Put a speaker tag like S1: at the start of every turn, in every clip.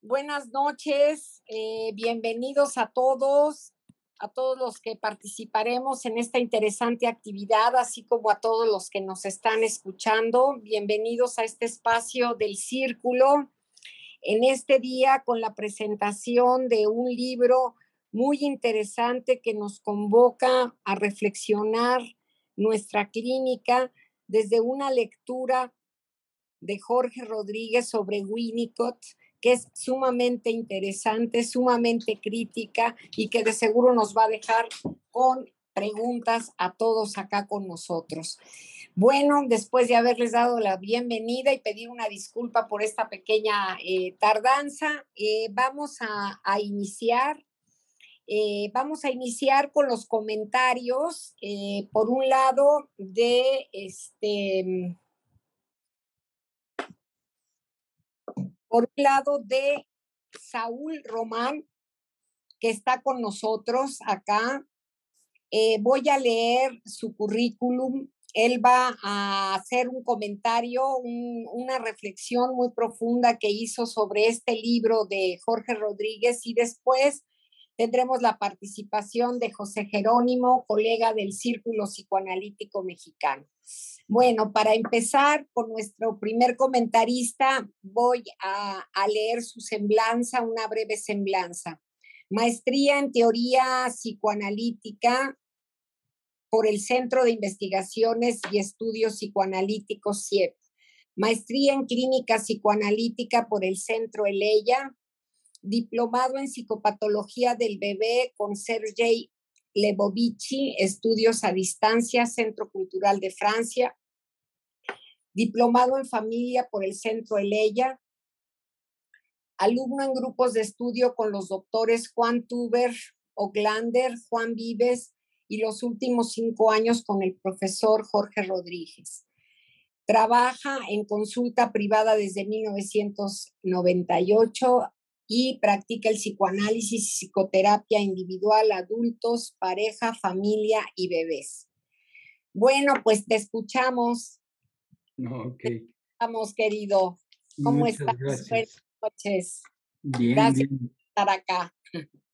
S1: Buenas noches, bienvenidos a todos los que participaremos en esta interesante actividad, así como a todos los que nos están escuchando. Bienvenidos a este espacio del Círculo, en este día con la presentación de un libro muy interesante que nos convoca a reflexionar nuestra clínica desde una lectura de Jorge Rodríguez sobre Winnicott, que es sumamente interesante, sumamente crítica y que de seguro nos va a dejar con preguntas a todos acá con nosotros. Bueno, después de haberles dado la bienvenida y pedir una disculpa por esta pequeña tardanza, vamos a iniciar. Vamos a iniciar con los comentarios, por un lado, de Saúl Román, que está con nosotros acá. Voy a leer su currículum. Él va a hacer un comentario, una reflexión muy profunda que hizo sobre este libro de Jorge Rodríguez, y después tendremos la participación de José Jerónimo, colega del Círculo Psicoanalítico Mexicano. Bueno, para empezar con nuestro primer comentarista, voy a leer su semblanza, una breve semblanza. Maestría en Teoría Psicoanalítica por el Centro de Investigaciones y Estudios Psicoanalíticos CIEP. Maestría en Clínica Psicoanalítica por el Centro Eleya. Diplomado en Psicopatología del Bebé con Sergei Lebovici, Estudios a Distancia, Centro Cultural de Francia. Diplomado en Familia por el Centro Eleya. Alumno en grupos de estudio con los doctores Juan Tuber, Oglander, Juan Vives, y los últimos 5 años con el profesor Jorge Rodríguez. Trabaja en consulta privada desde 1998 y practica el psicoanálisis y psicoterapia individual, adultos, pareja, familia y bebés. Bueno, pues te escuchamos.
S2: Ok.
S1: Vamos, querido. ¿Cómo estás?
S2: Gracias.
S1: Buenas noches.
S2: Bien,
S1: Gracias
S2: bien.
S1: por estar acá.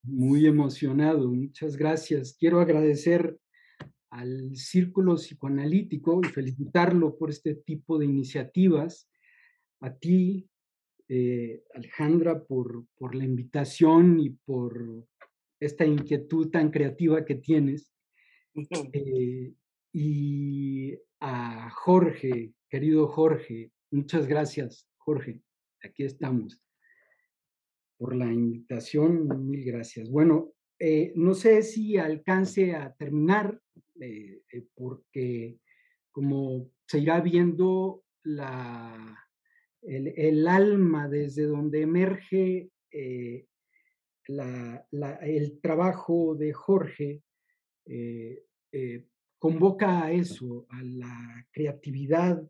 S2: Muy emocionado, muchas gracias. Quiero agradecer al Círculo Psicoanalítico y felicitarlo por este tipo de iniciativas. A ti, Alejandra, por la invitación y por esta inquietud tan creativa que tienes. Y a Jorge, querido Jorge, muchas gracias, Jorge. Aquí estamos. Por la invitación, mil gracias. Bueno, no sé si alcance a terminar, porque como se irá viendo el alma desde donde emerge el trabajo de Jorge, eh, eh, convoca a eso, a la creatividad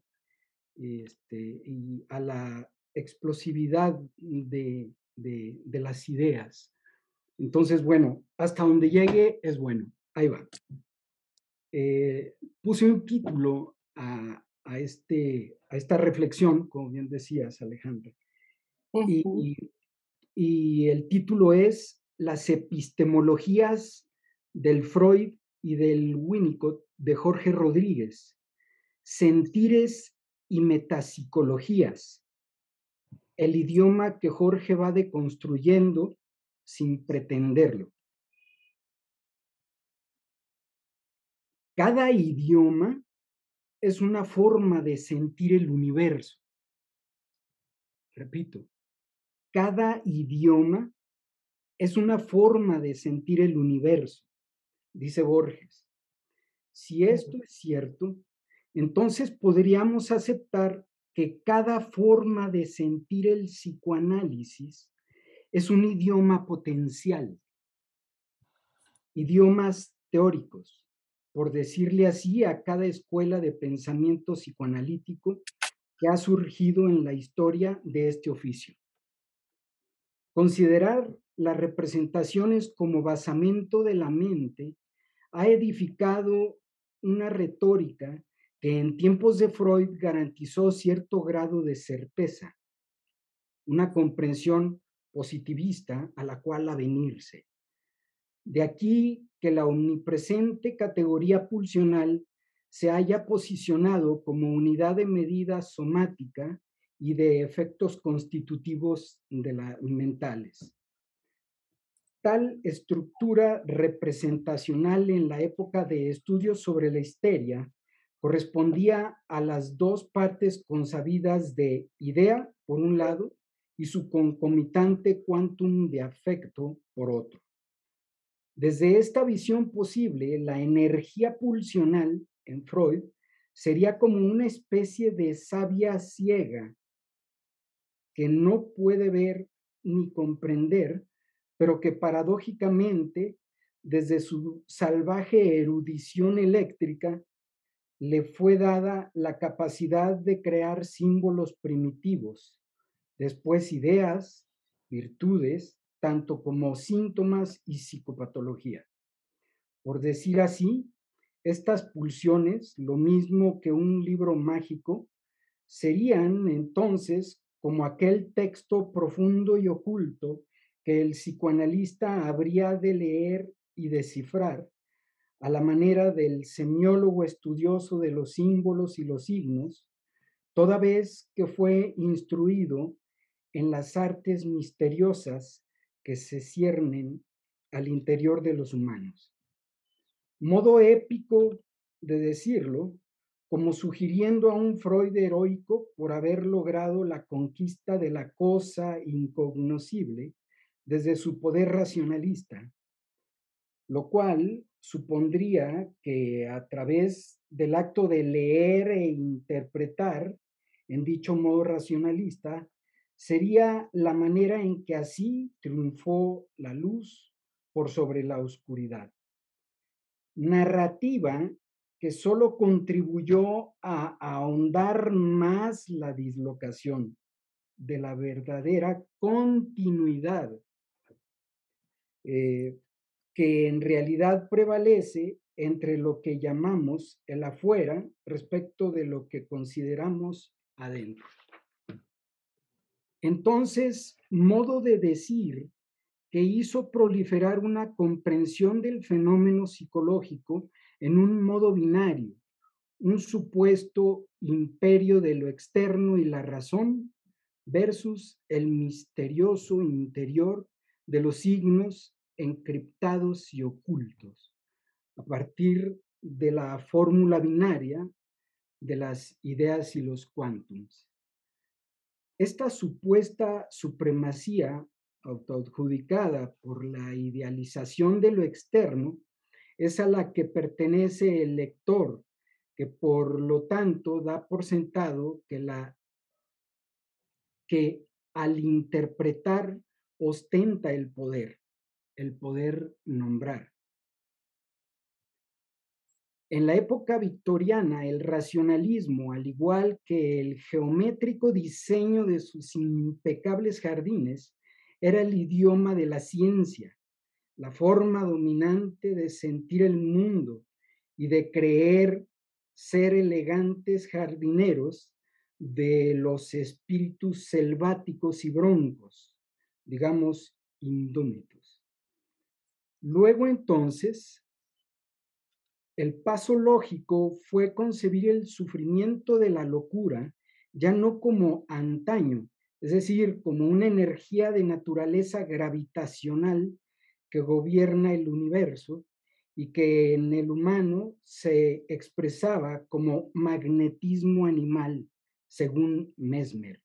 S2: y a la explosividad de las ideas. Entonces, bueno, hasta donde llegue es bueno. Ahí va. Puse un título a esta reflexión, como bien decías, Alejandra, y el título es Las epistemologías del Freud y del Winnicott de Jorge Rodríguez, sentires y metapsicologías, el idioma que Jorge va deconstruyendo sin pretenderlo. Cada idioma es una forma de sentir el universo. Repito, cada idioma es una forma de sentir el universo, dice Borges. Si esto es cierto, entonces podríamos aceptar que cada forma de sentir el psicoanálisis es un idioma potencial, idiomas teóricos, por decirle así, a cada escuela de pensamiento psicoanalítico que ha surgido en la historia de este oficio. Considerar las representaciones como basamento de la mente ha edificado una retórica que en tiempos de Freud garantizó cierto grado de certeza, una comprensión positivista a la cual avenirse. De aquí que la omnipresente categoría pulsional se haya posicionado como unidad de medida somática y de efectos constitutivos mentales. Tal estructura representacional en la época de estudios sobre la histeria correspondía a las dos partes consabidas de idea, por un lado, y su concomitante quantum de afecto, por otro. Desde esta visión posible, la energía pulsional en Freud sería como una especie de savia ciega que no puede ver ni comprender, pero que paradójicamente, desde su salvaje erudición eléctrica, le fue dada la capacidad de crear símbolos primitivos, después ideas, virtudes, tanto como síntomas y psicopatología. Por decir así, estas pulsiones, lo mismo que un libro mágico, serían entonces como aquel texto profundo y oculto que el psicoanalista habría de leer y descifrar a la manera del semiólogo estudioso de los símbolos y los signos, toda vez que fue instruido en las artes misteriosas que se ciernen al interior de los humanos. Modo épico de decirlo, como sugiriendo a un Freud heroico por haber logrado la conquista de la cosa incognoscible desde su poder racionalista, lo cual supondría que a través del acto de leer e interpretar en dicho modo racionalista, sería la manera en que así triunfó la luz por sobre la oscuridad. Narrativa que solo contribuyó a ahondar más la dislocación de la verdadera continuidad que en realidad prevalece entre lo que llamamos el afuera respecto de lo que consideramos adentro. Entonces, modo de decir que hizo proliferar una comprensión del fenómeno psicológico en un modo binario, un supuesto imperio de lo externo y la razón versus el misterioso interior de los signos encriptados y ocultos, a partir de la fórmula binaria de las ideas y los cuántums. Esta supuesta supremacía autoadjudicada por la idealización de lo externo es a la que pertenece el lector, que por lo tanto da por sentado que al interpretar ostenta el poder nombrar. En la época victoriana, el racionalismo, al igual que el geométrico diseño de sus impecables jardines, era el idioma de la ciencia, la forma dominante de sentir el mundo y de creer ser elegantes jardineros de los espíritus selváticos y broncos, digamos, indómitos. Luego entonces, el paso lógico fue concebir el sufrimiento de la locura ya no como antaño, es decir, como una energía de naturaleza gravitacional que gobierna el universo y que en el humano se expresaba como magnetismo animal, según Mesmer.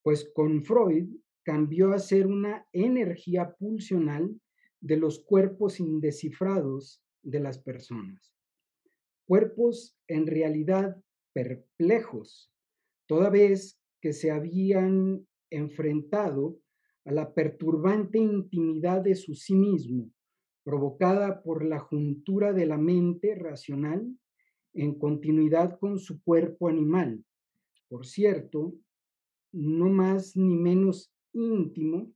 S2: Pues con Freud cambió a ser una energía pulsional de los cuerpos indescifrados de las personas. Cuerpos en realidad perplejos, toda vez que se habían enfrentado a la perturbante intimidad de su sí mismo, provocada por la juntura de la mente racional en continuidad con su cuerpo animal, por cierto, no más ni menos íntimo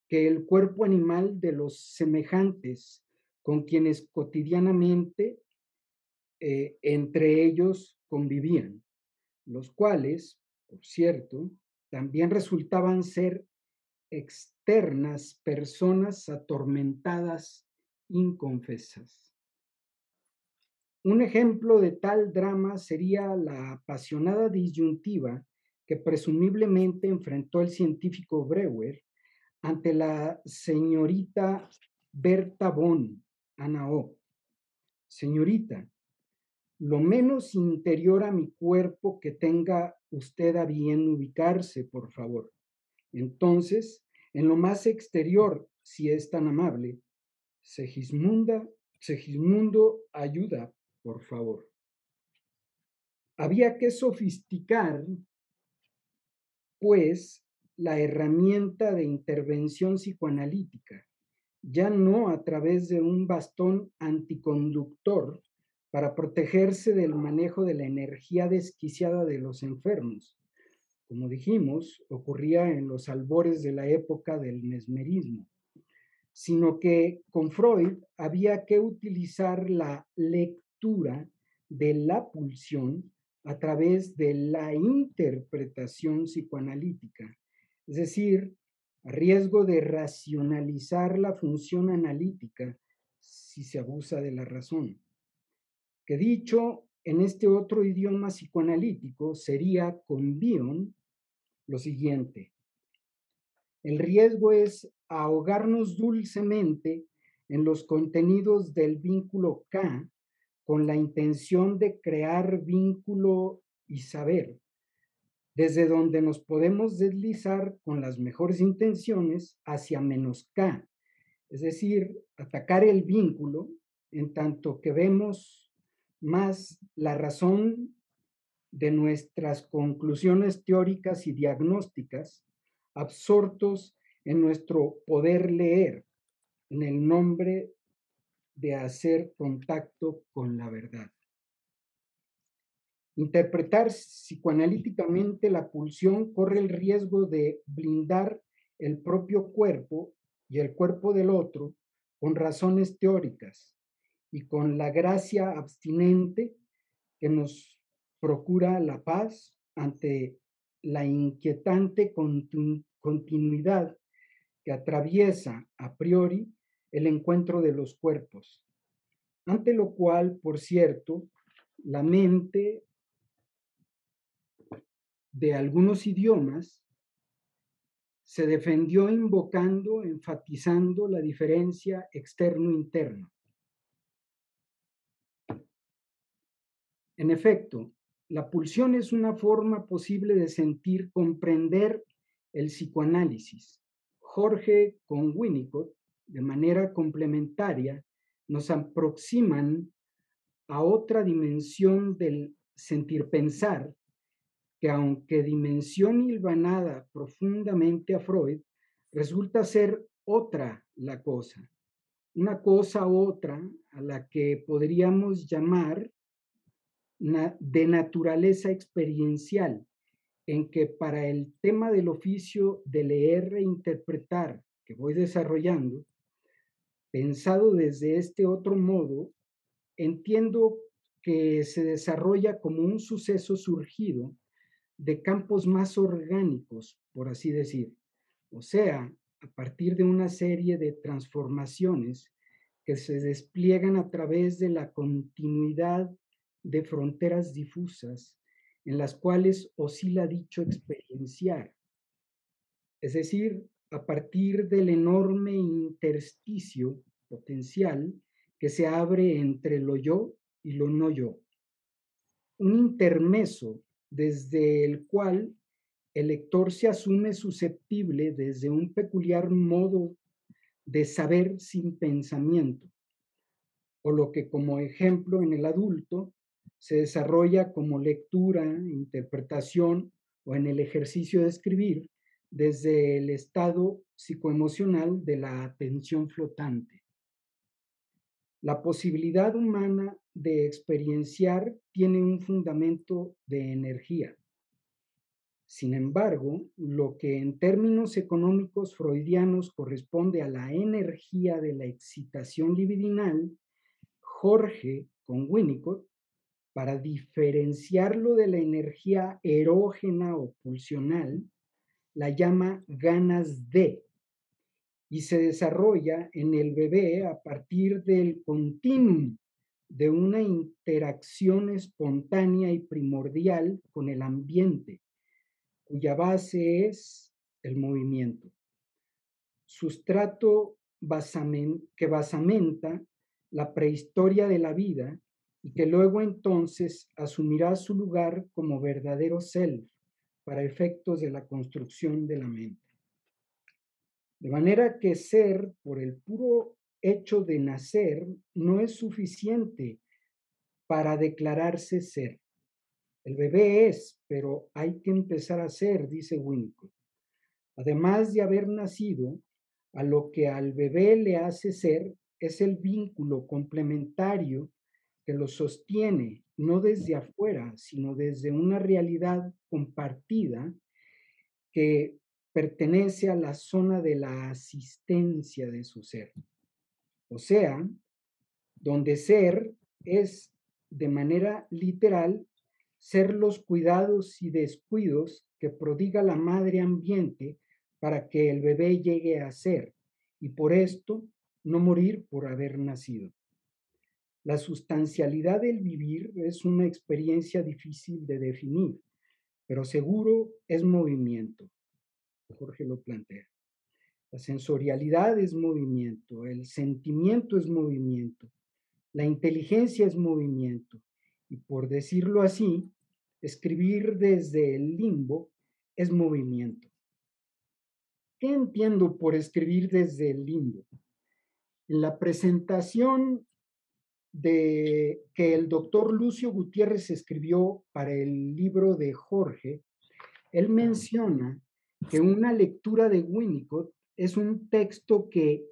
S2: que el cuerpo animal de los semejantes con quienes cotidianamente entre ellos convivían, los cuales, por cierto, también resultaban ser externas personas atormentadas, inconfesas. Un ejemplo de tal drama sería la apasionada disyuntiva que presumiblemente enfrentó el científico Breuer ante la señorita Berta von Anao. Señorita, lo menos interior a mi cuerpo que tenga usted a bien ubicarse, por favor. Entonces, en lo más exterior, si es tan amable, Segismundo, ayuda, por favor. Había que sofisticar, pues, la herramienta de intervención psicoanalítica, ya no a través de un bastón anticonductor para protegerse del manejo de la energía desquiciada de los enfermos. Como dijimos, ocurría en los albores de la época del mesmerismo, sino que con Freud había que utilizar la lectura de la pulsión a través de la interpretación psicoanalítica, es decir, a riesgo de racionalizar la función analítica si se abusa de la razón. Que dicho en este otro idioma psicoanalítico sería con Bion lo siguiente: el riesgo es ahogarnos dulcemente en los contenidos del vínculo K con la intención de crear vínculo y saber, desde donde nos podemos deslizar con las mejores intenciones hacia menos K, es decir, atacar el vínculo en tanto que vemos más la razón de nuestras conclusiones teóricas y diagnósticas, absortos en nuestro poder leer, en el nombre de hacer contacto con la verdad. Interpretar psicoanalíticamente la pulsión corre el riesgo de blindar el propio cuerpo y el cuerpo del otro con razones teóricas y con la gracia abstinente que nos procura la paz ante la inquietante continuidad que atraviesa a priori el encuentro de los cuerpos, ante lo cual, por cierto, la mente de algunos idiomas se defendió invocando, enfatizando la diferencia externo-interno. En efecto, la pulsión es una forma posible de sentir, comprender el psicoanálisis. Jorge con Winnicott, de manera complementaria, nos aproximan a otra dimensión del sentir-pensar, que aunque dimensión hilvanada profundamente a Freud, resulta ser otra la cosa, una cosa otra a la que podríamos llamar de naturaleza experiencial, en que para el tema del oficio de leer e interpretar que voy desarrollando, pensado desde este otro modo, entiendo que se desarrolla como un suceso surgido de campos más orgánicos, por así decir, o sea, a partir de una serie de transformaciones que se despliegan a través de la continuidad de fronteras difusas en las cuales oscila dicho experienciar, es decir, a partir del enorme intersticio potencial que se abre entre lo yo y lo no yo. Un intermeso desde el cual el lector se asume susceptible desde un peculiar modo de saber sin pensamiento, o lo que como ejemplo en el adulto se desarrolla como lectura, interpretación o en el ejercicio de escribir desde el estado psicoemocional de la atención flotante. La posibilidad humana de experienciar tiene un fundamento de energía. Sin embargo, lo que en términos económicos freudianos corresponde a la energía de la excitación libidinal, Jorge con Winnicott, para diferenciarlo de la energía erógena o pulsional, la llama ganas de, y se desarrolla en el bebé a partir del continuum de una interacción espontánea y primordial con el ambiente, cuya base es el movimiento. Sustrato que basamenta la prehistoria de la vida y que luego entonces asumirá su lugar como verdadero self para efectos de la construcción de la mente. De manera que ser, por el puro hecho de nacer, no es suficiente para declararse ser. El bebé es, pero hay que empezar a ser, dice Winnicott. Además de haber nacido, a lo que al bebé le hace ser es el vínculo complementario que lo sostiene, no desde afuera, sino desde una realidad compartida que pertenece a la zona de la asistencia de su ser. O sea, donde ser es de manera literal ser los cuidados y descuidos que prodiga la madre ambiente para que el bebé llegue a ser, y por esto no morir por haber nacido. La sustancialidad del vivir es una experiencia difícil de definir, pero seguro es movimiento. Jorge lo plantea. La sensorialidad es movimiento, el sentimiento es movimiento, la inteligencia es movimiento. Y por decirlo así, escribir desde el limbo es movimiento. ¿Qué entiendo por escribir desde el limbo? En la presentación que el doctor Lucio Gutiérrez escribió para el libro de Jorge, él menciona que una lectura de Winnicott es un texto que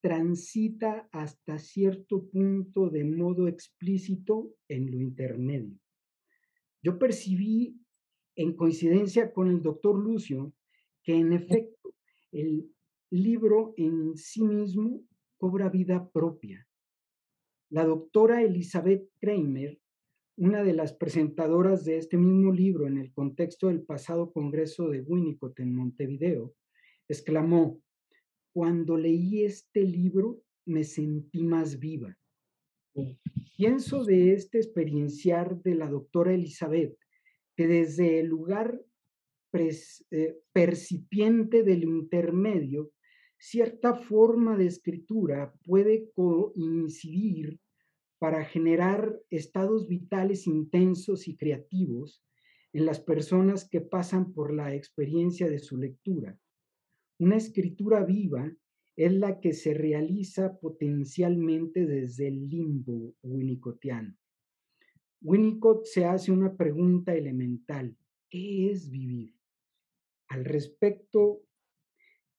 S2: transita hasta cierto punto de modo explícito en lo intermedio. Yo percibí, en coincidencia con el doctor Lucio, que en efecto el libro en sí mismo cobra vida propia. La doctora Elizabeth Kramer, una de las presentadoras de este mismo libro en el contexto del pasado congreso de Winnicott en Montevideo, exclamó: cuando leí este libro me sentí más viva. Pienso de este experienciar de la doctora Elizabeth que desde el lugar percipiente del intermedio, cierta forma de escritura puede coincidir para generar estados vitales intensos y creativos en las personas que pasan por la experiencia de su lectura. Una escritura viva es la que se realiza potencialmente desde el limbo winnicottiano. Winnicott se hace una pregunta elemental: ¿qué es vivir? Al respecto,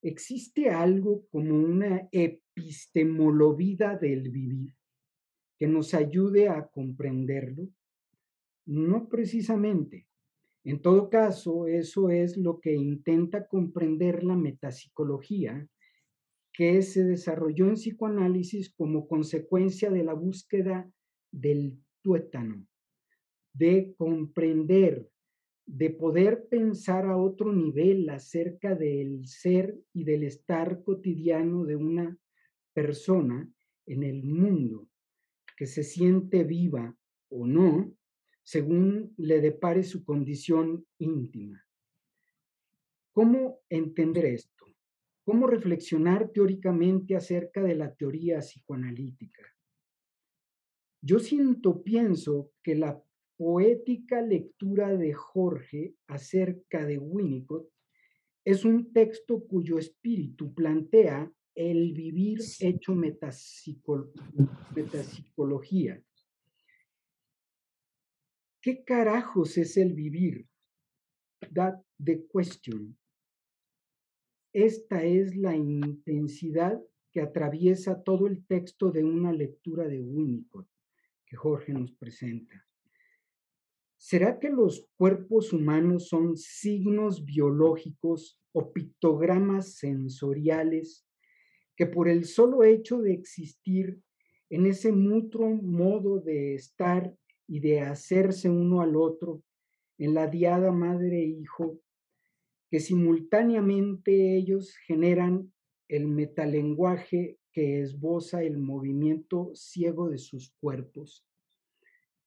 S2: ¿existe algo como una epistemología del vivir que nos ayude a comprenderlo? No precisamente. En todo caso, eso es lo que intenta comprender la metapsicología, que se desarrolló en psicoanálisis como consecuencia de la búsqueda del tuétano, de comprender, de poder pensar a otro nivel acerca del ser y del estar cotidiano de una persona en el mundo, que se siente viva o no, según le depare su condición íntima. ¿Cómo entender esto? ¿Cómo reflexionar teóricamente acerca de la teoría psicoanalítica? Yo pienso que la poética lectura de Jorge acerca de Winnicott es un texto cuyo espíritu plantea el vivir hecho metapsicología. ¿Qué carajos es el vivir? That the question. Esta es la intensidad que atraviesa todo el texto de una lectura de Winnicott que Jorge nos presenta. ¿Será que los cuerpos humanos son signos biológicos o pictogramas sensoriales que por el solo hecho de existir en ese mutuo modo de estar y de hacerse uno al otro, en la diada madre-hijo, que simultáneamente ellos generan el metalenguaje que esboza el movimiento ciego de sus cuerpos.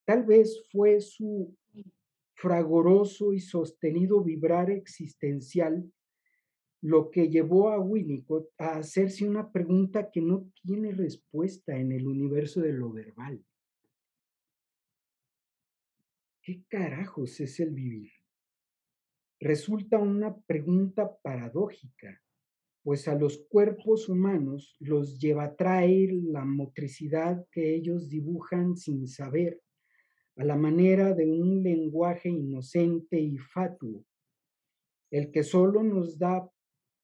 S2: Tal vez fue su fragoroso y sostenido vibrar existencial lo que llevó a Winnicott a hacerse una pregunta que no tiene respuesta en el universo de lo verbal. ¿Qué carajos es el vivir? Resulta una pregunta paradójica, pues a los cuerpos humanos los lleva a traer la motricidad que ellos dibujan sin saber, a la manera de un lenguaje inocente y fatuo, el que solo nos da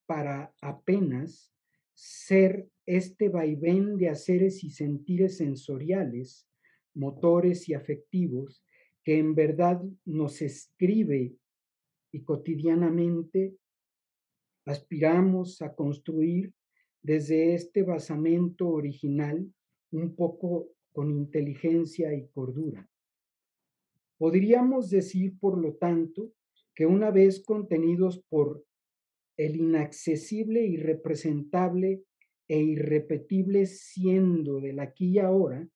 S2: para apenas ser este vaivén de haceres y sentires sensoriales, motores y afectivos que en verdad nos escribe y cotidianamente aspiramos a construir desde este basamento original un poco con inteligencia y cordura. Podríamos decir, por lo tanto, que una vez contenidos por el inaccesible, irrepresentable e irrepetible siendo del aquí y ahora,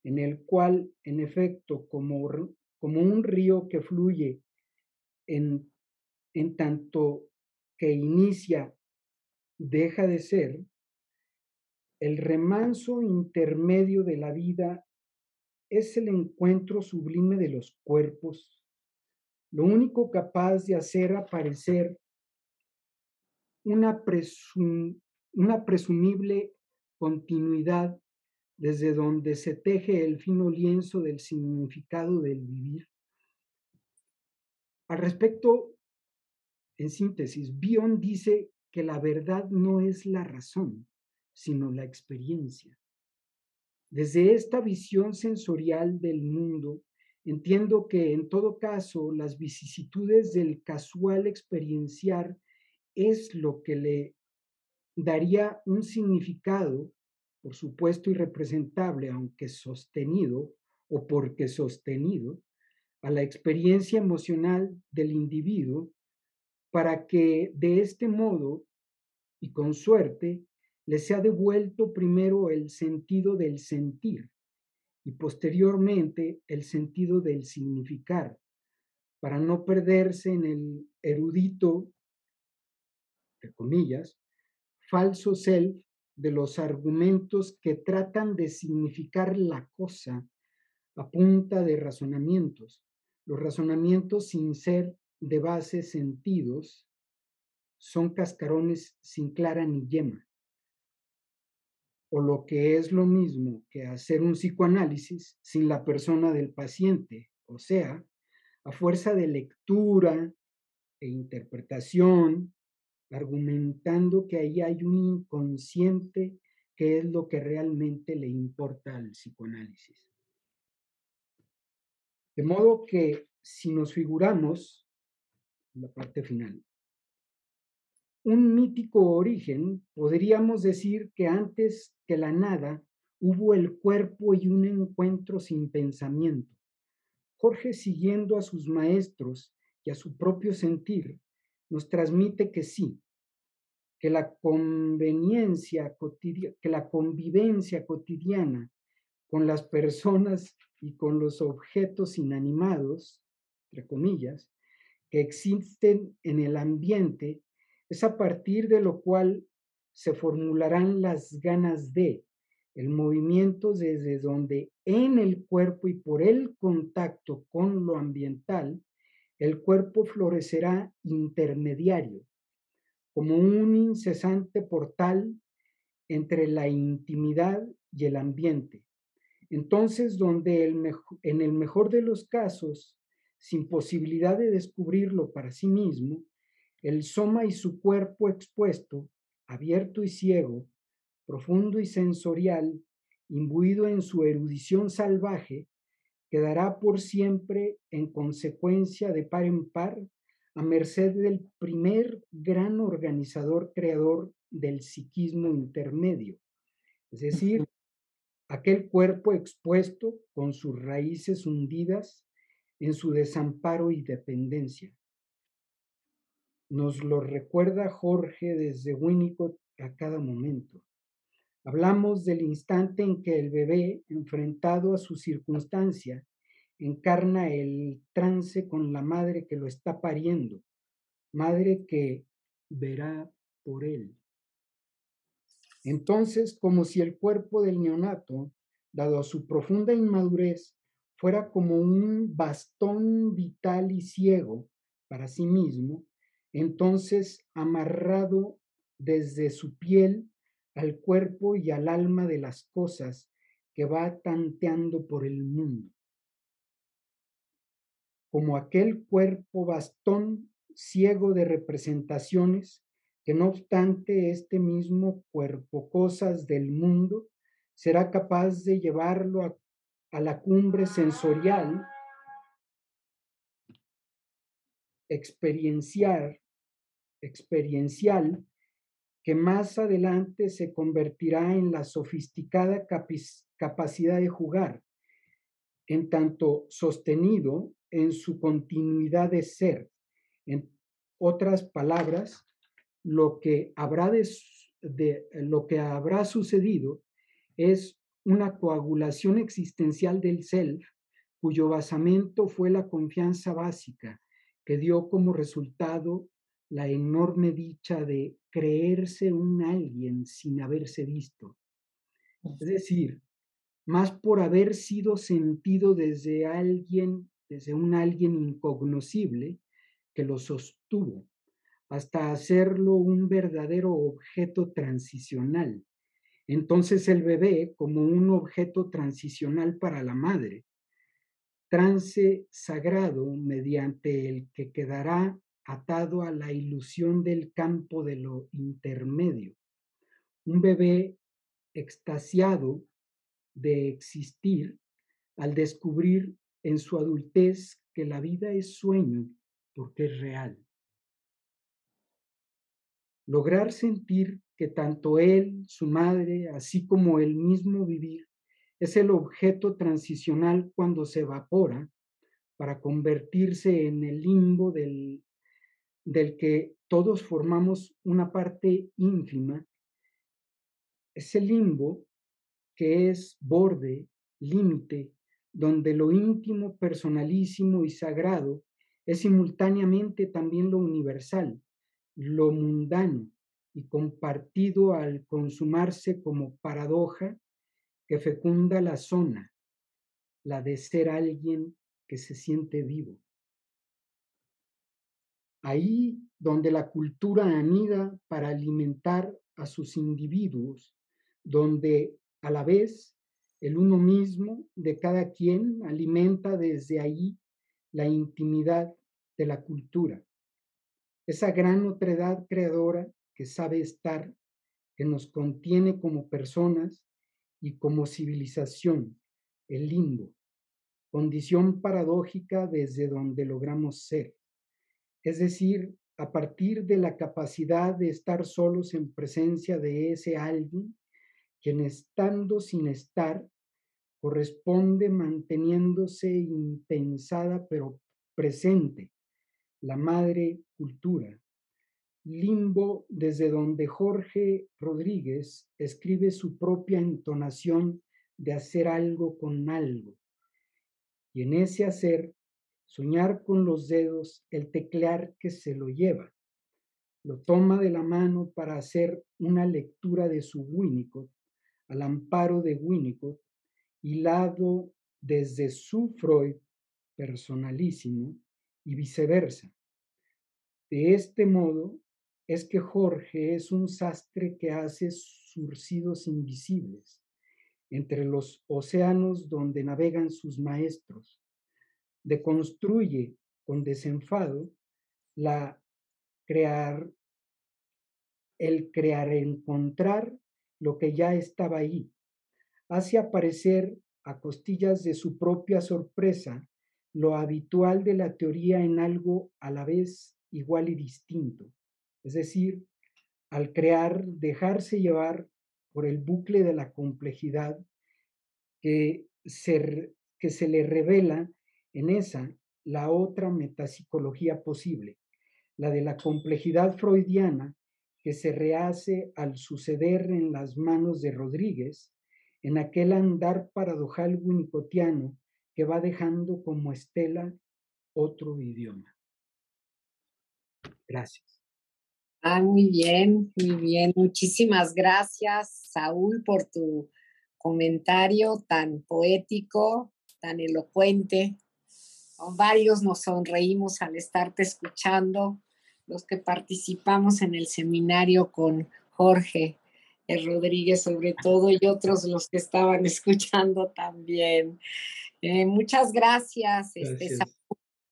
S2: en el cual, en efecto, como un río que fluye en, en tanto que inicia, deja de ser, el remanso intermedio de la vida es el encuentro sublime de los cuerpos, lo único capaz de hacer aparecer una, una presumible continuidad desde donde se teje el fino lienzo del significado del vivir. Al respecto, en síntesis, Bion dice que la verdad no es la razón, sino la experiencia. Desde esta visión sensorial del mundo, entiendo que en todo caso las vicisitudes del casual experienciar es lo que le daría un significado, por supuesto irrepresentable, aunque sostenido o porque sostenido, a la experiencia emocional del individuo, para que de este modo, y con suerte, le sea devuelto primero el sentido del sentir y posteriormente el sentido del significar, para no perderse en el erudito, entre comillas, falso self de los argumentos que tratan de significar la cosa a punta de razonamientos. Los razonamientos sin ser de base sentidos son cascarones sin clara ni yema. O lo que es lo mismo que hacer un psicoanálisis sin la persona del paciente, o sea, a fuerza de lectura e interpretación, argumentando que ahí hay un inconsciente que es lo que realmente le importa al psicoanálisis. De modo que si nos figuramos, la parte final, un mítico origen, podríamos decir que antes que la nada hubo el cuerpo y un encuentro sin pensamiento. Jorge, siguiendo a sus maestros y a su propio sentir, nos transmite que sí, que la convivencia cotidiana con las personas y con los objetos inanimados, entre comillas, que existen en el ambiente, es a partir de lo cual se formularán las ganas de, el movimiento desde donde en el cuerpo y por el contacto con lo ambiental, el cuerpo florecerá intermediario, como un incesante portal entre la intimidad y el ambiente. Entonces, donde en el mejor de los casos, sin posibilidad de descubrirlo para sí mismo, el soma y su cuerpo expuesto, abierto y ciego, profundo y sensorial, imbuido en su erudición salvaje, quedará por siempre en consecuencia de par en par a merced del primer gran organizador creador del psiquismo intermedio, es decir, aquel cuerpo expuesto con sus raíces hundidas en su desamparo y dependencia. Nos lo recuerda Jorge desde Winnicott a cada momento. Hablamos del instante en que el bebé, enfrentado a su circunstancia, encarna el trance con la madre que lo está pariendo, madre que verá por él. Entonces, como si el cuerpo del neonato, dado a su profunda inmadurez, fuera como un bastón vital y ciego para sí mismo, entonces amarrado desde su piel al cuerpo y al alma de las cosas que va tanteando por el mundo. Como aquel cuerpo bastón ciego de representaciones, que no obstante este mismo cuerpo cosas del mundo será capaz de llevarlo a la cumbre sensorial, experiencial, que más adelante se convertirá en la sofisticada capacidad de jugar, en tanto sostenido en su continuidad de ser. En otras palabras, lo que habrá sucedido es una coagulación existencial del self, cuyo basamento fue la confianza básica, que dio como resultado la enorme dicha de creerse un alguien sin haberse visto. Es decir, más por haber sido sentido desde un alguien incognoscible que lo sostuvo, hasta hacerlo un verdadero objeto transicional. Entonces el bebé como un objeto transicional para la madre, trance sagrado mediante el que quedará atado a la ilusión del campo de lo intermedio. Un bebé extasiado de existir al descubrir en su adultez que la vida es sueño porque es real. Lograr sentir que tanto él, su madre, así como el mismo vivir, es el objeto transicional cuando se evapora para convertirse en el limbo del que todos formamos una parte ínfima, ese limbo que es borde, límite, donde lo íntimo, personalísimo y sagrado es simultáneamente también lo universal, lo mundano y compartido al consumarse como paradoja que fecunda la zona, la de ser alguien que se siente vivo. Ahí donde la cultura anida para alimentar a sus individuos, donde a la vez el uno mismo de cada quien alimenta desde ahí la intimidad de la cultura. Esa gran otredad creadora que sabe estar, que nos contiene como personas y como civilización, el limbo, condición paradójica desde donde logramos ser. Es decir, a partir de la capacidad de estar solos en presencia de ese alguien, quien estando sin estar, corresponde manteniéndose impensada pero presente, la madre cultura. Limbo desde donde Jorge Rodríguez escribe su propia entonación de hacer algo con algo. Y en ese hacer, soñar con los dedos el teclear que se lo lleva. Lo toma de la mano para hacer una lectura de su Winnicott, al amparo de Winnicott, hilado desde su Freud personalísimo y viceversa. De este modo es que Jorge es un sastre que hace surcidos invisibles entre los océanos donde navegan sus maestros, deconstruye con desenfado la crear, encontrar lo que ya estaba ahí, hace aparecer a costillas de su propia sorpresa lo habitual de la teoría en algo a la vez igual y distinto. Es decir, al crear, dejarse llevar por el bucle de la complejidad que se le revela en esa, la otra metapsicología posible, la de la complejidad freudiana que se rehace al suceder en las manos de Rodríguez, en aquel andar paradojal winnicottiano que va dejando como estela otro idioma. Gracias.
S1: Muy bien, muy bien. Muchísimas gracias, Saúl, por tu comentario tan poético, tan elocuente. Varios nos sonreímos al estarte escuchando, los que participamos en el seminario con Jorge Rodríguez, sobre todo, y otros los que estaban escuchando también. Muchas gracias,
S2: Gracias.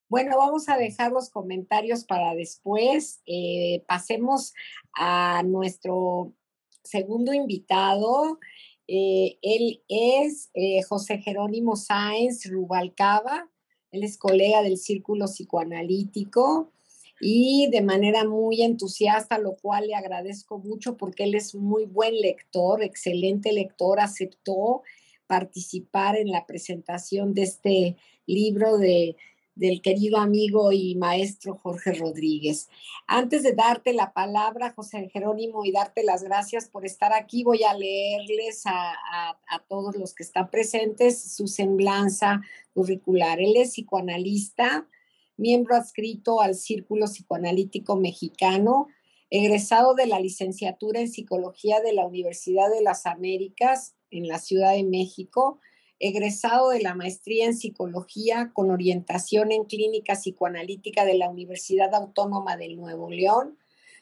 S1: bueno, vamos a dejar los comentarios para después. Pasemos a nuestro segundo invitado. Él es José Jerónimo Sáenz Rubalcaba. Él es colega del Círculo Psicoanalítico y de manera muy entusiasta, lo cual le agradezco mucho porque él es muy buen lector, excelente lector, aceptó participar en la presentación de este libro del querido amigo y maestro Jorge Rodríguez. Antes de darte la palabra, José Jerónimo, y darte las gracias por estar aquí, voy a leerles a todos los que están presentes su semblanza curricular. Él es psicoanalista, miembro adscrito al Círculo Psicoanalítico Mexicano, egresado de la licenciatura en Psicología de la Universidad de las Américas en la Ciudad de México, egresado de la maestría en psicología con orientación en clínica psicoanalítica de la Universidad Autónoma del Nuevo León,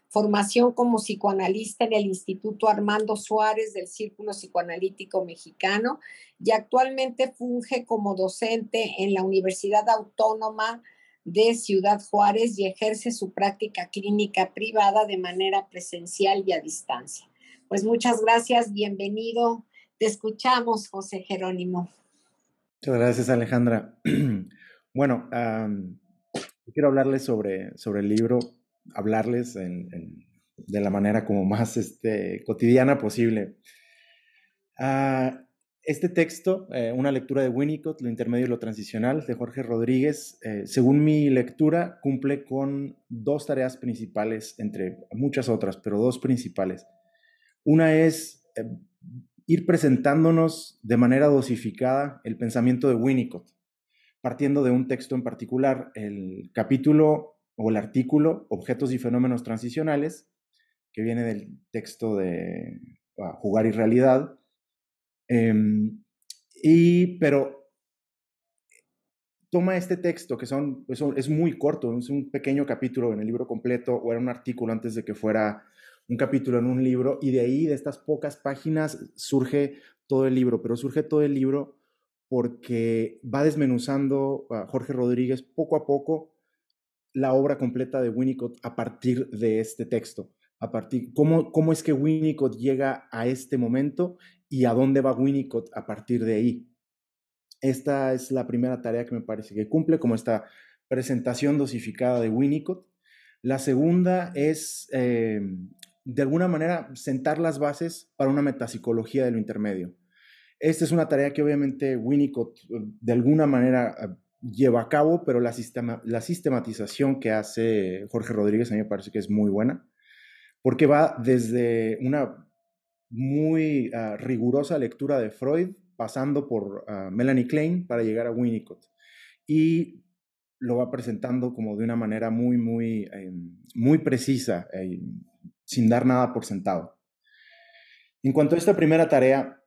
S1: formación como psicoanalista en el Instituto Armando Suárez del Círculo Psicoanalítico Mexicano y actualmente funge como docente en la Universidad Autónoma de Ciudad Juárez y ejerce su práctica clínica privada de manera presencial y a distancia. Pues muchas gracias, bienvenido. Te escuchamos, José Jerónimo.
S3: Muchas gracias, Alejandra. Bueno, quiero hablarles sobre el libro, hablarles de la manera como más cotidiana posible. Este texto, una lectura de Winnicott, Lo intermedio y lo transicional, de Jorge Rodríguez, según mi lectura, cumple con dos tareas principales, entre muchas otras, pero dos principales. Una es ir presentándonos de manera dosificada el pensamiento de Winnicott, partiendo de un texto en particular, el capítulo o el artículo Objetos y fenómenos transicionales, que viene del texto de Jugar y Realidad, pero toma este texto, que es muy corto, es un pequeño capítulo en el libro completo, o era un artículo antes de que fuera un capítulo en un libro, y de ahí, de estas pocas páginas, surge todo el libro, pero surge todo el libro porque va desmenuzando a Jorge Rodríguez poco a poco la obra completa de Winnicott a partir de este texto, cómo es que Winnicott llega a este momento y a dónde va Winnicott a partir de ahí. Esta es la primera tarea que me parece que cumple, como esta presentación dosificada de Winnicott. La segunda es, de alguna manera, sentar las bases para una metapsicología de lo intermedio. Esta es una tarea que obviamente Winnicott de alguna manera lleva a cabo, pero la sistematización que hace Jorge Rodríguez a mí me parece que es muy buena, porque va desde una muy rigurosa lectura de Freud, pasando por Melanie Klein para llegar a Winnicott, y lo va presentando como de una manera muy precisa, sin dar nada por sentado. En cuanto a esta primera tarea,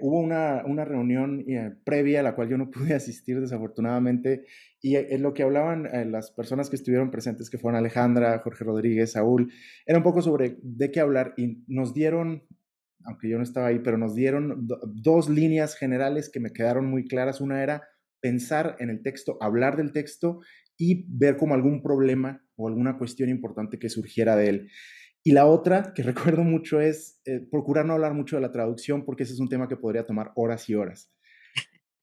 S3: hubo una reunión previa a la cual yo no pude asistir desafortunadamente, y en lo que hablaban las personas que estuvieron presentes, que fueron Alejandra, Jorge Rodríguez, Saúl, era un poco sobre de qué hablar, y nos dieron, aunque yo no estaba ahí, pero nos dieron dos líneas generales que me quedaron muy claras. Una era pensar en el texto, hablar del texto y ver como algún problema o alguna cuestión importante que surgiera de él. Y la otra que recuerdo mucho es procurar no hablar mucho de la traducción, porque ese es un tema que podría tomar horas y horas.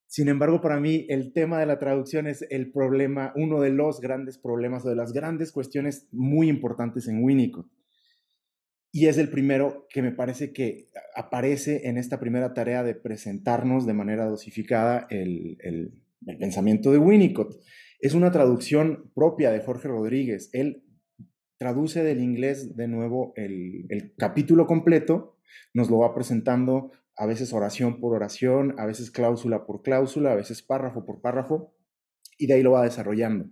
S3: Sin embargo, para mí el tema de la traducción es el problema, uno de los grandes problemas o de las grandes cuestiones muy importantes en Winnicott. Y es el primero que me parece que aparece en esta primera tarea de presentarnos de manera dosificada el pensamiento de Winnicott. Es una traducción propia de Jorge Rodríguez. Él traduce del inglés de nuevo el capítulo completo, nos lo va presentando a veces oración por oración, a veces cláusula por cláusula, a veces párrafo por párrafo, y de ahí lo va desarrollando.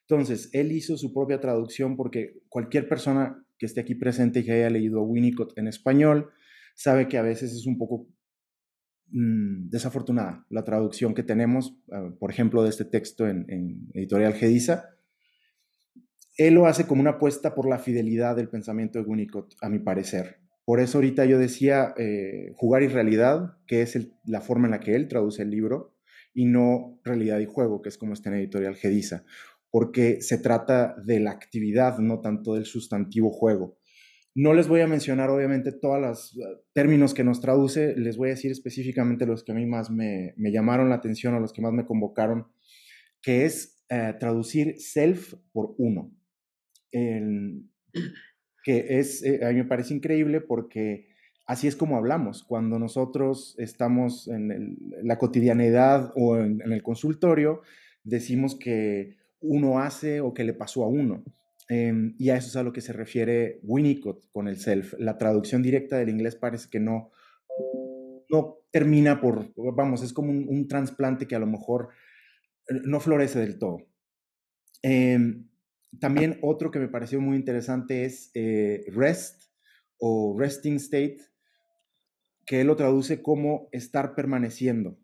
S3: Entonces, él hizo su propia traducción porque cualquier persona que esté aquí presente y que haya leído Winnicott en español sabe que a veces es un poco desafortunada la traducción que tenemos, por ejemplo, de este texto en Editorial Gediza. Él lo hace como una apuesta por la fidelidad del pensamiento de Winnicott, a mi parecer. Por eso ahorita yo decía jugar y realidad, que es la forma en la que él traduce el libro, y no realidad y juego, que es como está en Editorial Gediza, porque se trata de la actividad, no tanto del sustantivo juego. No les voy a mencionar, obviamente, todos los términos que nos traduce, les voy a decir específicamente los que a mí más me llamaron la atención o los que más me convocaron, que es traducir self por uno. Que a mí me parece increíble porque así es como hablamos. Cuando nosotros estamos en la cotidianidad o en el consultorio, decimos que uno hace o que le pasó a uno. Y a eso es a lo que se refiere Winnicott con el self. La traducción directa del inglés parece que no termina vamos, es como un trasplante que a lo mejor no florece del todo. También otro que me pareció muy interesante es rest o resting state, que él lo traduce como estar permaneciendo.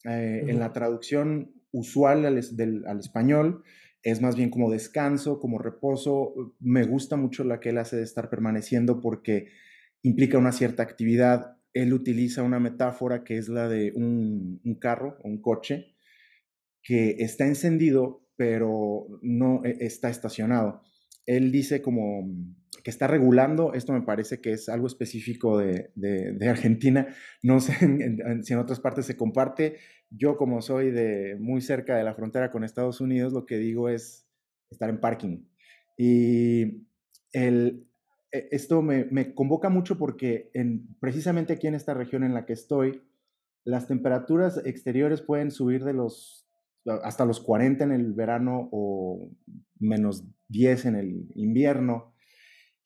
S3: En la traducción usual al español es más bien como descanso, como reposo. Me gusta mucho la que él hace de estar permaneciendo porque implica una cierta actividad. Él utiliza una metáfora que es la de un carro o un coche que está encendido pero no está estacionado. Él dice como que está regulando, esto me parece que es algo específico de Argentina, no sé si en otras partes se comparte. Yo como soy muy cerca de la frontera con Estados Unidos, lo que digo es estar en parking. Y esto me convoca mucho porque precisamente aquí en esta región en la que estoy, las temperaturas exteriores pueden subir hasta los 40 en el verano o menos 10 en el invierno.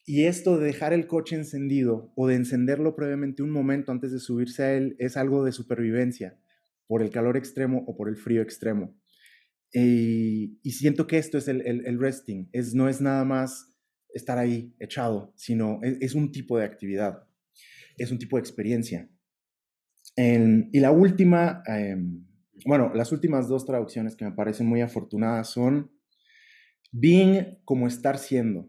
S3: Y esto de dejar el coche encendido o de encenderlo previamente un momento antes de subirse a él es algo de supervivencia por el calor extremo o por el frío extremo. Y siento que esto es el resting, no es nada más estar ahí echado, sino es un tipo de actividad, es un tipo de experiencia. Y la última, bueno, las últimas dos traducciones que me parecen muy afortunadas son being como estar siendo,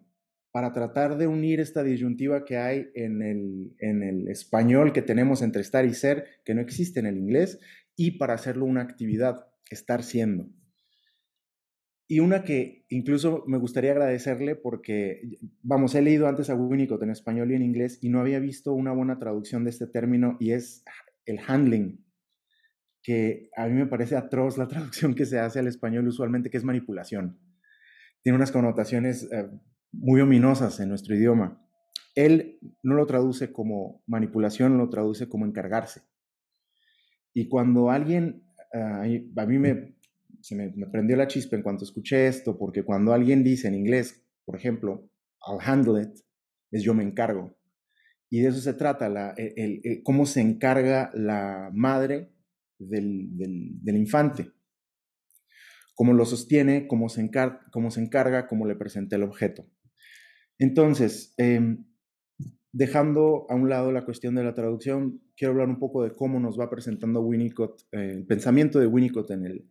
S3: para tratar de unir esta disyuntiva que hay en el español que tenemos entre estar y ser, que no existe en el inglés, y para hacerlo una actividad, estar siendo. Y una que incluso me gustaría agradecerle porque, vamos, he leído antes a Winnicott en español y en inglés y no había visto una buena traducción de este término y es el handling, que a mí me parece atroz la traducción que se hace al español usualmente, que es manipulación. Tiene unas connotaciones muy ominosas en nuestro idioma. Él no lo traduce como manipulación, lo traduce como encargarse. Y cuando alguien, a mí se me prendió la chispa en cuanto escuché esto, porque cuando alguien dice en inglés, por ejemplo, I'll handle it, es yo me encargo. Y de eso se trata, cómo se encarga la madre del infante, cómo lo sostiene, cómo se encarga, cómo le presenta el objeto. Entonces, dejando a un lado la cuestión de la traducción, quiero hablar un poco de cómo nos va presentando Winnicott, el pensamiento de Winnicott en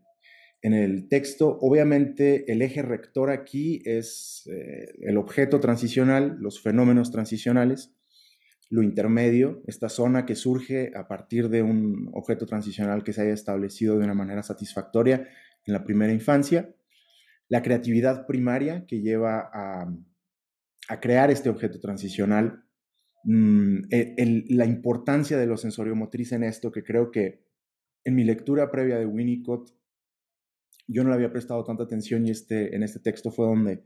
S3: el texto. Obviamente, el eje rector aquí es el objeto transicional, los fenómenos transicionales, lo intermedio, esta zona que surge a partir de un objeto transicional que se haya establecido de una manera satisfactoria en la primera infancia, la creatividad primaria que lleva a crear este objeto transicional, la importancia de lo sensoriomotriz en esto, que creo que en mi lectura previa de Winnicott yo no le había prestado tanta atención y en este texto fue donde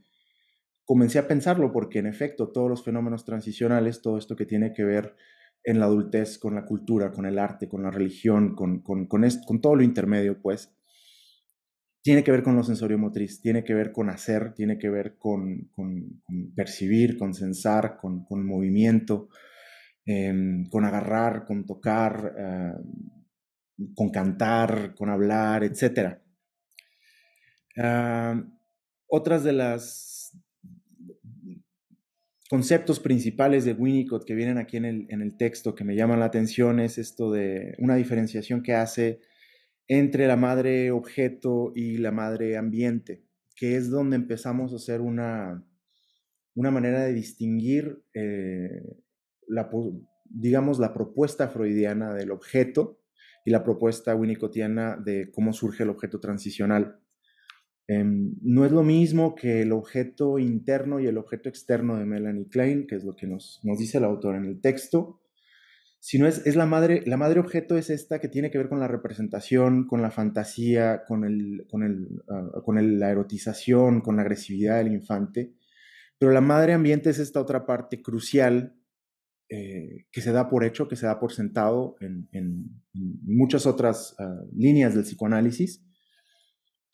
S3: comencé a pensarlo, porque en efecto todos los fenómenos transicionales, todo esto que tiene que ver en la adultez con la cultura, con el arte, con la religión, con todo lo intermedio, pues, tiene que ver con lo sensoriomotriz, tiene que ver con hacer, tiene que ver con percibir, con sensar, con movimiento, con agarrar, con tocar, con cantar, con hablar, etc. Otras de las conceptos principales de Winnicott que vienen aquí en el texto que me llaman la atención es esto de una diferenciación que hace entre la madre objeto y la madre ambiente, que es donde empezamos a hacer una manera de distinguir, digamos, la propuesta freudiana del objeto y la propuesta winnicottiana de cómo surge el objeto transicional. No es lo mismo que el objeto interno y el objeto externo de Melanie Klein, que es lo que nos dice el autor en el texto, sino es la madre objeto es esta que tiene que ver con la representación, con la fantasía, con la erotización, con la agresividad del infante, pero la madre ambiente es esta otra parte crucial que se da por hecho, que se da por sentado en muchas otras líneas del psicoanálisis,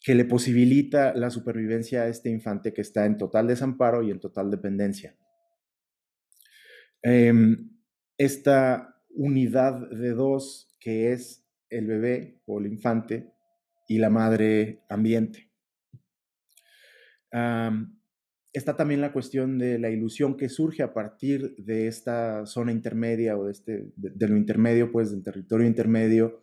S3: que le posibilita la supervivencia a este infante que está en total desamparo y en total dependencia. Esta unidad de dos que es el bebé o el infante y la madre ambiente. Está también la cuestión de la ilusión que surge a partir de esta zona intermedia o de lo intermedio, pues del territorio intermedio,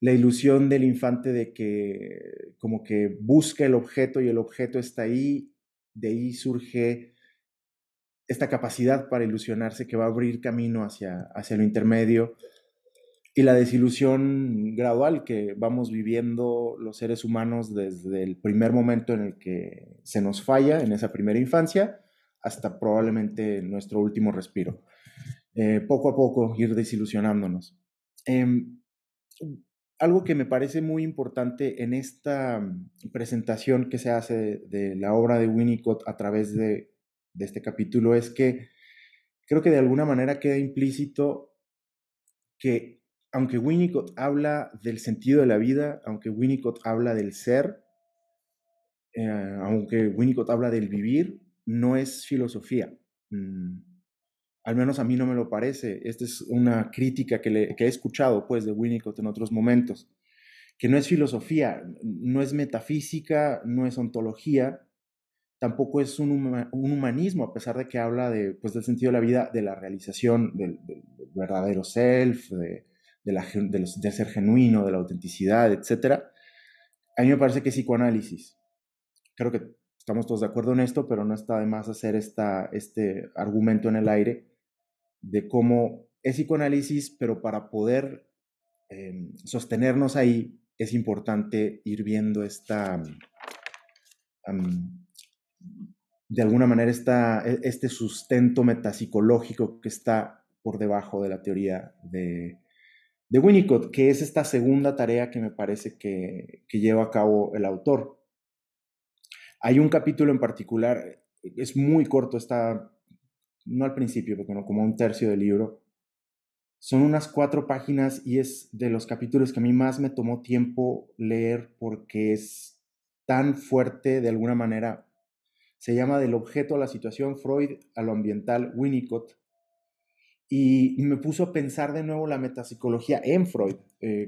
S3: la ilusión del infante de que como que busca el objeto y el objeto está ahí, de ahí surge esta capacidad para ilusionarse que va a abrir camino hacia lo intermedio, y la desilusión gradual que vamos viviendo los seres humanos desde el primer momento en el que se nos falla, en esa primera infancia, hasta probablemente nuestro último respiro. Poco a poco ir desilusionándonos. Algo que me parece muy importante en esta presentación que se hace de la obra de Winnicott a través de este capítulo es que creo que de alguna manera queda implícito que aunque Winnicott habla del sentido de la vida, aunque Winnicott habla del ser, aunque Winnicott habla del vivir, no es filosofía. Al menos a mí no me lo parece. Esta es una crítica que he escuchado pues, de Winnicott en otros momentos, que no es filosofía, no es metafísica, no es ontología, tampoco es un humanismo, a pesar de que habla pues, del sentido de la vida, de la realización del verdadero self, de ser genuino, de la autenticidad, etc. A mí me parece que es psicoanálisis. Creo que estamos todos de acuerdo en esto, pero no está de más hacer este argumento en el aire de cómo es psicoanálisis, pero para poder sostenernos ahí es importante ir viendo de alguna manera este sustento metapsicológico que está por debajo de la teoría de Winnicott, que es esta segunda tarea que me parece que lleva a cabo el autor. Hay un capítulo en particular, es muy corto, está no al principio, porque no, como un tercio del libro. Son unas 4 páginas y es de los capítulos que a mí más me tomó tiempo leer porque es tan fuerte de alguna manera. Se llama Del objeto a la situación, Freud a lo ambiental, Winnicott. Y me puso a pensar de nuevo la metapsicología en Freud.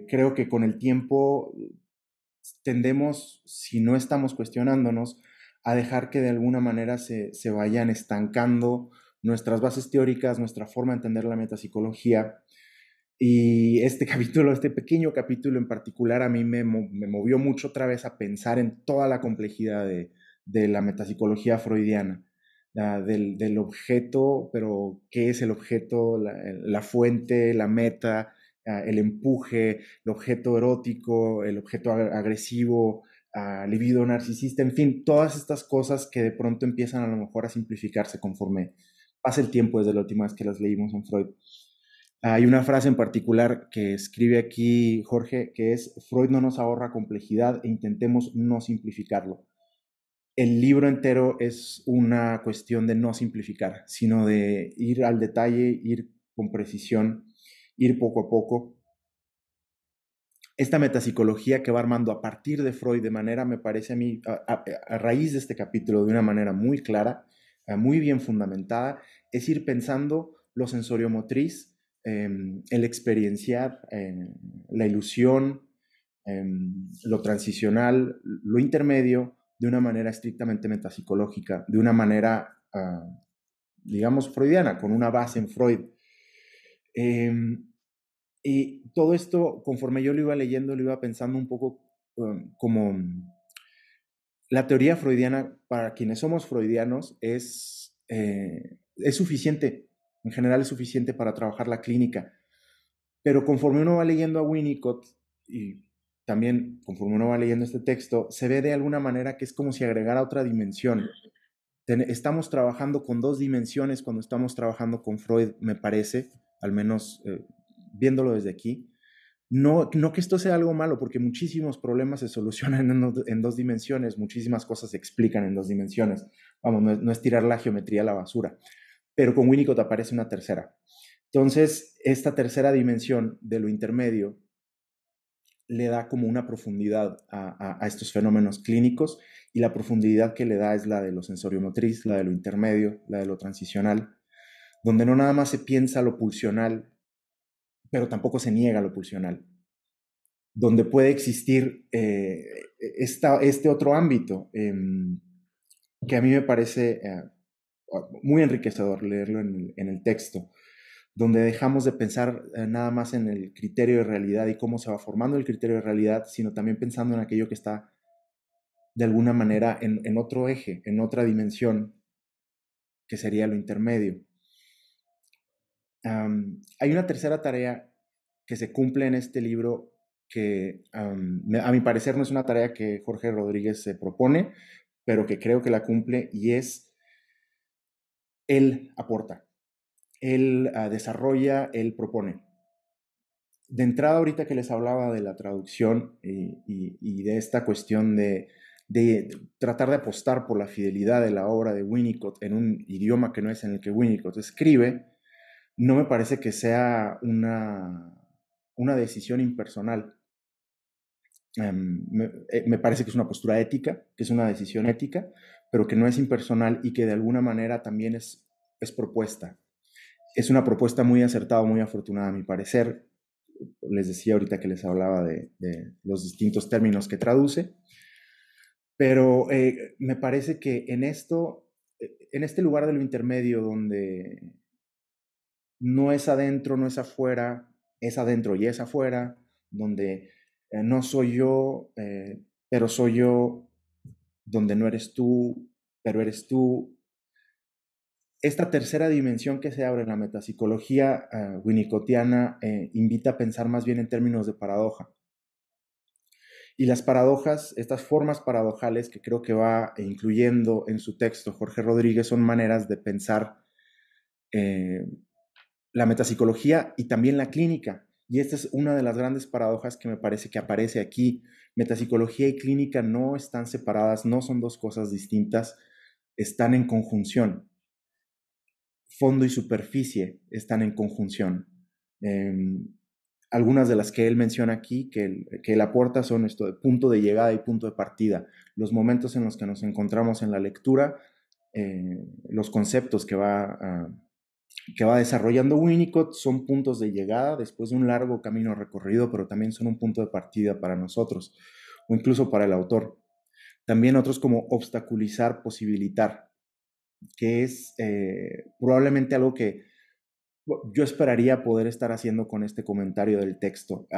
S3: Creo que con el tiempo tendemos, si no estamos cuestionándonos, a dejar que de alguna manera se vayan estancando nuestras bases teóricas, nuestra forma de entender la metapsicología. Y este pequeño capítulo en particular, a mí me movió mucho otra vez a pensar en toda la complejidad de la metapsicología freudiana, del objeto, pero ¿qué es el objeto? La fuente, la meta, el empuje, el objeto erótico, el objeto agresivo, libido narcisista, en fin, todas estas cosas que de pronto empiezan a lo mejor a simplificarse conforme pasa el tiempo desde la última vez que las leímos en Freud. Hay una frase en particular que escribe aquí Jorge, que es: Freud no nos ahorra complejidad e intentemos no simplificarlo. El libro entero es una cuestión de no simplificar, sino de ir al detalle, ir con precisión, ir poco a poco. esta metapsicología que va armando a partir de Freud de manera, me parece a mí, a raíz de este capítulo, de una manera muy clara, muy bien fundamentada, es ir pensando lo sensoriomotriz, el experienciar, la ilusión, lo transicional, lo intermedio, de una manera estrictamente metapsicológica, de una manera, digamos, freudiana, con una base en Freud. Y todo esto, conforme yo lo iba leyendo, lo iba pensando un poco como la teoría freudiana, para quienes somos freudianos, es suficiente, en general es suficiente para trabajar la clínica, pero conforme uno va leyendo a Winnicott, y también conforme uno va leyendo este texto, se ve de alguna manera que es como si agregara otra dimensión. Estamos trabajando con dos dimensiones cuando estamos trabajando con Freud, me parece, al menos viéndolo desde aquí. No que esto sea algo malo, porque muchísimos problemas se solucionan en dos dimensiones, muchísimas cosas se explican en dos dimensiones. Vamos, no es tirar la geometría a la basura, pero con Winnicott aparece una tercera. Entonces, esta tercera dimensión de lo intermedio le da como una profundidad a estos fenómenos clínicos, y la profundidad que le da es la de lo sensoriomotriz, la de lo intermedio, la de lo transicional, donde no nada más se piensa lo pulsional, pero tampoco se niega lo pulsional, donde puede existir este otro ámbito que a mí me parece muy enriquecedor leerlo en el texto, donde dejamos de pensar nada más en el criterio de realidad y cómo se va formando el criterio de realidad, sino también pensando en aquello que está de alguna manera en otro eje, en otra dimensión, que sería lo intermedio. Hay una tercera tarea que se cumple en este libro que a mi parecer no es una tarea que Jorge Rodríguez se propone, pero que creo que la cumple, y es él aporta, él desarrolla, él propone. De entrada, ahorita que les hablaba de la traducción y de esta cuestión de tratar de apostar por la fidelidad de la obra de Winnicott en un idioma que no es en el que Winnicott escribe, no me parece que sea una decisión impersonal. Me parece que es una postura ética, que es una decisión ética, pero que no es impersonal y que de alguna manera también es propuesta. Es una propuesta muy acertada, muy afortunada a mi parecer. Les decía ahorita que les hablaba de los distintos términos que traduce, pero me parece que en este lugar de lo intermedio, donde no es adentro, no es afuera, es adentro y es afuera, donde no soy yo, pero soy yo, donde no eres tú, pero eres tú. Esta tercera dimensión que se abre en la metapsicología winnicottiana invita a pensar más bien en términos de paradoja. Y las paradojas, estas formas paradojales que creo que va incluyendo en su texto Jorge Rodríguez, son maneras de pensar la metapsicología y también la clínica. Y esta es una de las grandes paradojas que me parece que aparece aquí. Metapsicología y clínica no están separadas, no son dos cosas distintas, están en conjunción. Fondo y superficie están en conjunción. Algunas de las que él menciona aquí, que él aporta, son esto de punto de llegada y punto de partida. Los momentos en los que nos encontramos en la lectura, los conceptos que va desarrollando Winnicott son puntos de llegada después de un largo camino recorrido, pero también son un punto de partida para nosotros, o incluso para el autor. También otros como obstaculizar, posibilitar, que es probablemente algo que yo esperaría poder estar haciendo con este comentario del texto.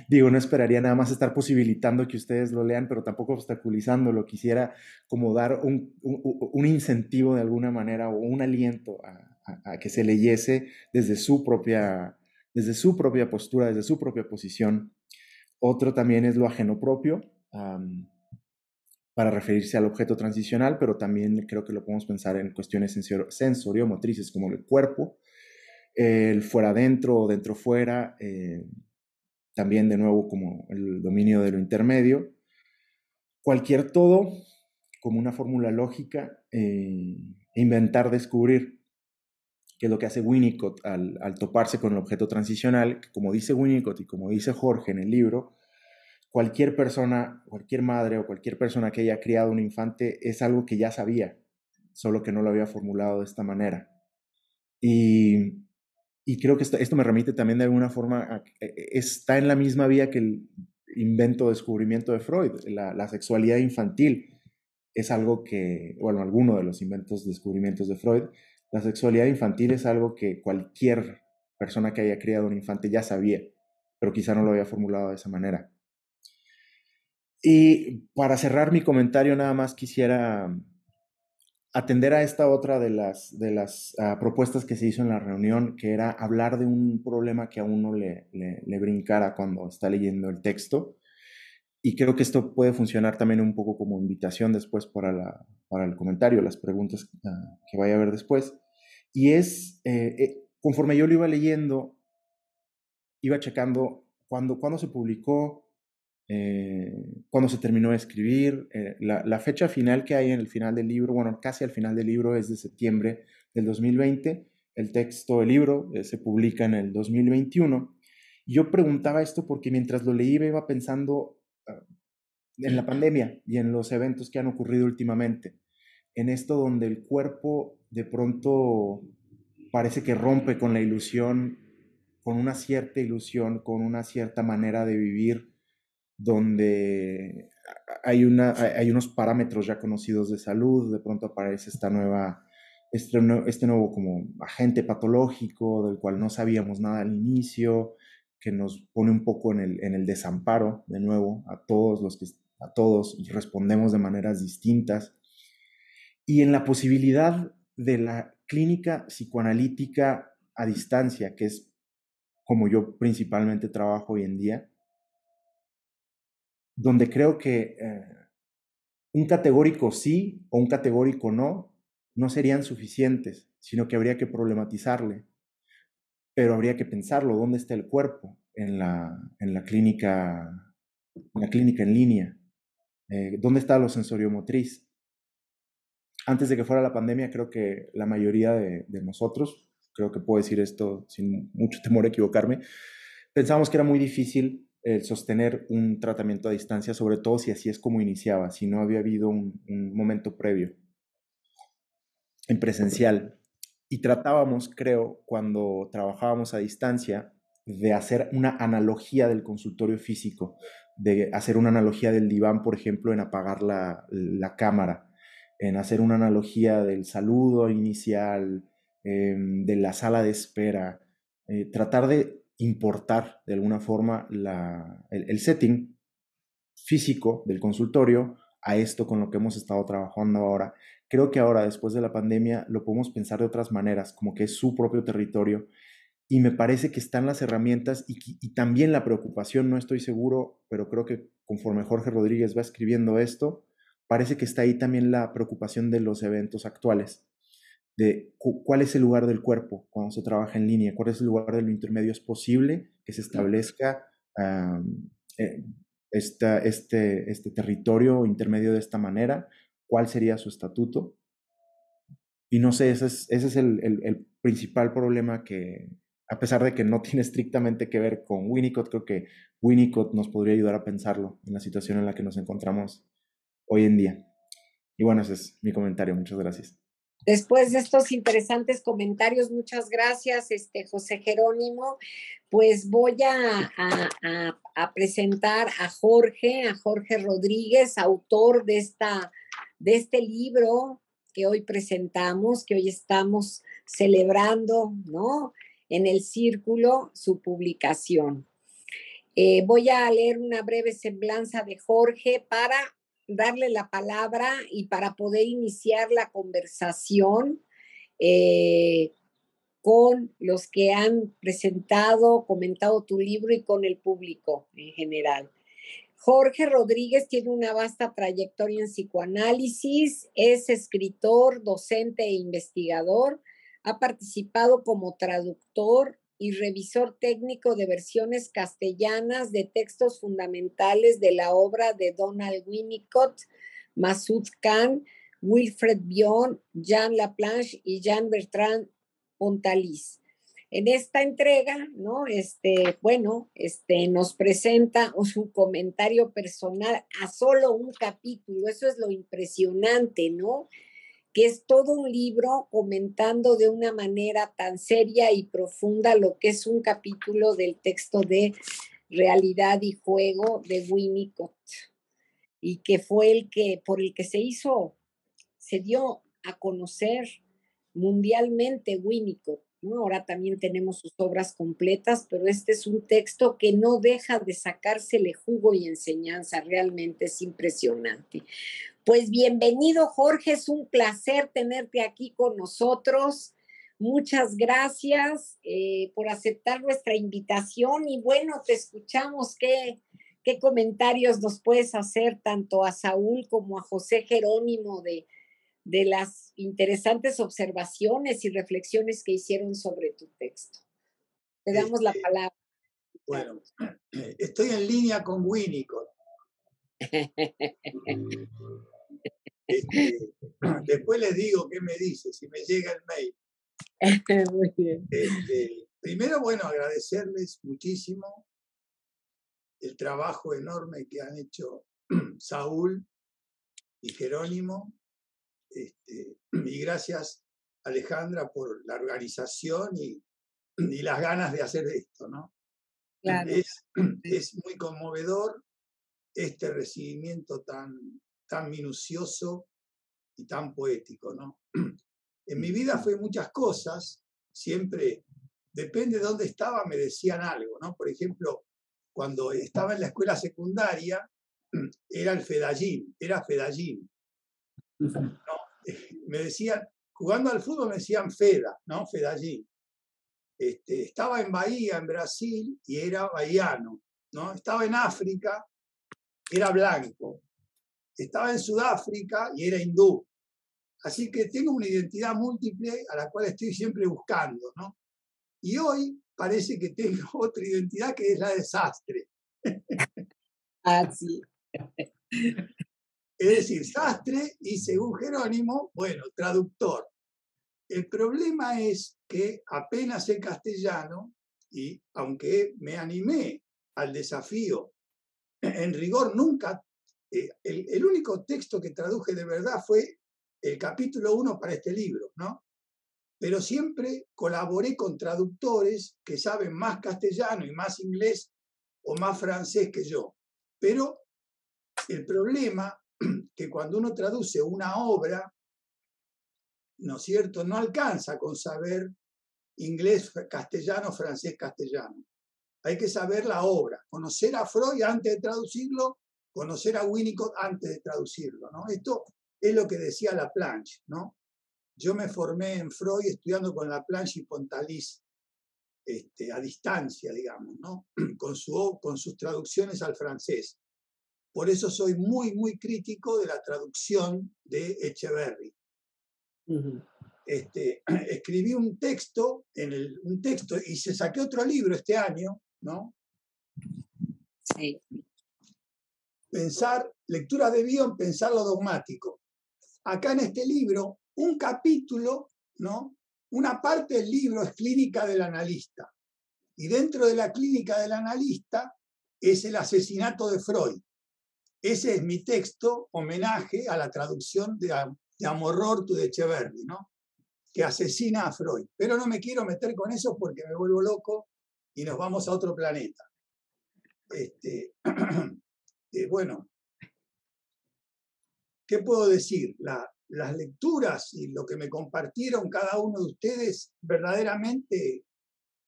S3: Digo, no esperaría nada más estar posibilitando que ustedes lo lean, pero tampoco obstaculizándolo. Quisiera como dar un incentivo de alguna manera, o un aliento a que se leyese desde su propia postura, desde su propia posición. Otro también es lo ajeno propio, para referirse al objeto transicional, pero también creo que lo podemos pensar en cuestiones sensoriomotrices como el cuerpo, el fuera adentro o dentro fuera, también de nuevo como el dominio de lo intermedio. Cualquier todo como una fórmula lógica, inventar, descubrir. que es lo que hace Winnicott al toparse con el objeto transicional, que como dice Winnicott y como dice Jorge en el libro, cualquier persona, cualquier madre o cualquier persona que haya criado un infante es algo que ya sabía, solo que no lo había formulado de esta manera. Y creo que esto me remite también de alguna forma, está en la misma vía que el invento o descubrimiento de Freud, la sexualidad infantil. Es algo que, bueno, alguno de los inventos, descubrimientos de Freud, la sexualidad infantil es algo que cualquier persona que haya criado un infante ya sabía, pero quizá no lo había formulado de esa manera. Y para cerrar mi comentario, nada más quisiera atender a esta otra de las propuestas que se hizo en la reunión, que era hablar de un problema que a uno le brincara cuando está leyendo el texto. Y creo que esto puede funcionar también un poco como invitación después para el comentario, las preguntas que vaya a haber después. Y es, conforme yo lo iba leyendo, iba checando cuándo se publicó, cuándo se terminó de escribir. La fecha final que hay en el final del libro, bueno, casi al final del libro, es de septiembre del 2020. El texto, el libro, se publica en el 2021. Y yo preguntaba esto porque mientras lo leí iba pensando en la pandemia y en los eventos que han ocurrido últimamente, en esto donde el cuerpo de pronto parece que rompe con la ilusión, con una cierta ilusión, con una cierta manera de vivir, donde hay unos parámetros ya conocidos de salud, de pronto aparece este nuevo como agente patológico del cual no sabíamos nada al inicio, que nos pone un poco en el desamparo, de nuevo, a todos y respondemos de maneras distintas. Y en la posibilidad de la clínica psicoanalítica a distancia, que es como yo principalmente trabajo hoy en día, donde creo que un categórico sí o un categórico no serían suficientes, sino que habría que problematizarle, pero habría que pensarlo, ¿dónde está el cuerpo en la clínica en línea? ¿Dónde está lo sensoriomotriz? Antes de que fuera la pandemia, creo que la mayoría de nosotros, creo que puedo decir esto sin mucho temor a equivocarme, pensábamos que era muy difícil sostener un tratamiento a distancia, sobre todo si así es como iniciaba, si no había habido un momento previo en presencial. Y tratábamos, creo, cuando trabajábamos a distancia, de hacer una analogía del consultorio físico, de hacer una analogía del diván, por ejemplo, en apagar la cámara, en hacer una analogía del saludo inicial, de la sala de espera, tratar de importar de alguna forma el setting físico del consultorio a esto con lo que hemos estado trabajando ahora. Creo que ahora, después de la pandemia, lo podemos pensar de otras maneras, como que es su propio territorio, y me parece que están las herramientas y también la preocupación, no estoy seguro, pero creo que conforme Jorge Rodríguez va escribiendo esto, parece que está ahí también la preocupación de los eventos actuales, de cuál es el lugar del cuerpo cuando se trabaja en línea, cuál es el lugar de lo intermedio. Es posible que se establezca eh, este territorio intermedio de esta manera, cuál sería su estatuto. Y no sé, ese es el principal problema que, a pesar de que no tiene estrictamente que ver con Winnicott, creo que Winnicott nos podría ayudar a pensarlo en la situación en la que nos encontramos hoy en día. Y bueno, ese es mi comentario. Muchas gracias.
S1: Después de estos interesantes comentarios, muchas gracias, José Jerónimo. Pues voy a presentar a Jorge Rodríguez, autor de este libro que hoy presentamos, que hoy estamos celebrando, ¿no? En el Círculo, su publicación. Voy a leer una breve semblanza de Jorge para darle la palabra y para poder iniciar la conversación con los que han presentado, comentado tu libro y con el público en general. Jorge Rodríguez tiene una vasta trayectoria en psicoanálisis, es escritor, docente e investigador, ha participado como traductor y revisor técnico de versiones castellanas de textos fundamentales de la obra de Donald Winnicott, Masood Khan, Wilfred Bion, Jean Laplanche y Jean Bertrand Pontalís. En esta entrega, ¿no? Nos presenta su comentario personal a solo un capítulo. Eso es lo impresionante, ¿no? Que es todo un libro comentando de una manera tan seria y profunda lo que es un capítulo del texto de Realidad y Juego de Winnicott, y que fue por el que se dio a conocer mundialmente Winnicott, ¿no? Ahora también tenemos sus obras completas, pero este es un texto que no deja de sacársele jugo y enseñanza, realmente es impresionante. Pues bienvenido, Jorge, es un placer tenerte aquí con nosotros. Muchas gracias por aceptar nuestra invitación y bueno, te escuchamos. ¿Qué comentarios nos puedes hacer tanto a Saúl como a José Jerónimo de las interesantes observaciones y reflexiones que hicieron sobre tu texto? Te damos la palabra.
S4: Bueno, estoy en línea con Winnicott. Después les digo qué me dice, si me llega el mail.
S1: Muy bien.
S4: Primero, bueno, agradecerles muchísimo el trabajo enorme que han hecho Saúl y Jerónimo. Y gracias, Alejandra, por la organización y las ganas de hacer esto, ¿no?
S1: Claro.
S4: Es muy conmovedor este recibimiento tan minucioso y tan poético, ¿no? En mi vida fue muchas cosas, siempre, depende de dónde estaba, me decían algo, ¿no? Por ejemplo, cuando estaba en la escuela secundaria, era Fedallín. ¿No? Me decían, jugando al fútbol me decían Feda, ¿no? Fedallín. Estaba en Bahía, en Brasil, y era bahiano, ¿no? Estaba en África, era blanco. Estaba en Sudáfrica y era hindú. Así que tengo una identidad múltiple a la cual estoy siempre buscando, ¿no? Y hoy parece que tengo otra identidad que es la de sastre.
S1: Sí.
S4: Es decir, sastre y, según Jerónimo, bueno, traductor. El problema es que apenas sé castellano y aunque me animé al desafío, en rigor nunca, el único texto que traduje de verdad fue el capítulo 1 para este libro, ¿no? Pero siempre colaboré con traductores que saben más castellano y más inglés o más francés que yo. Pero el problema que cuando uno traduce una obra, ¿no es cierto?, no alcanza con saber inglés, castellano, francés, castellano. Hay que saber la obra, conocer a Freud antes de traducirlo, conocer a Winnicott antes de traducirlo, ¿no? Esto es lo que decía Laplanche, ¿no? Yo me formé en Freud estudiando con Laplanche y Pontalís, a distancia, digamos, ¿no? Con sus traducciones al francés. Por eso soy muy, muy crítico de la traducción de Etcheverry. Escribí un texto y se saqué otro libro este año, ¿no?
S1: Sí.
S4: Lectura de Bion, pensar lo dogmático. Acá en este libro, un capítulo, ¿no? Una parte del libro es clínica del analista. Y dentro de la clínica del analista es el asesinato de Freud. Ese es mi texto, homenaje a la traducción de Amor-Rortu de Etcheverry, ¿no? Que asesina a Freud. Pero no me quiero meter con eso porque me vuelvo loco y nos vamos a otro planeta. Bueno, ¿qué puedo decir? Las lecturas y lo que me compartieron cada uno de ustedes verdaderamente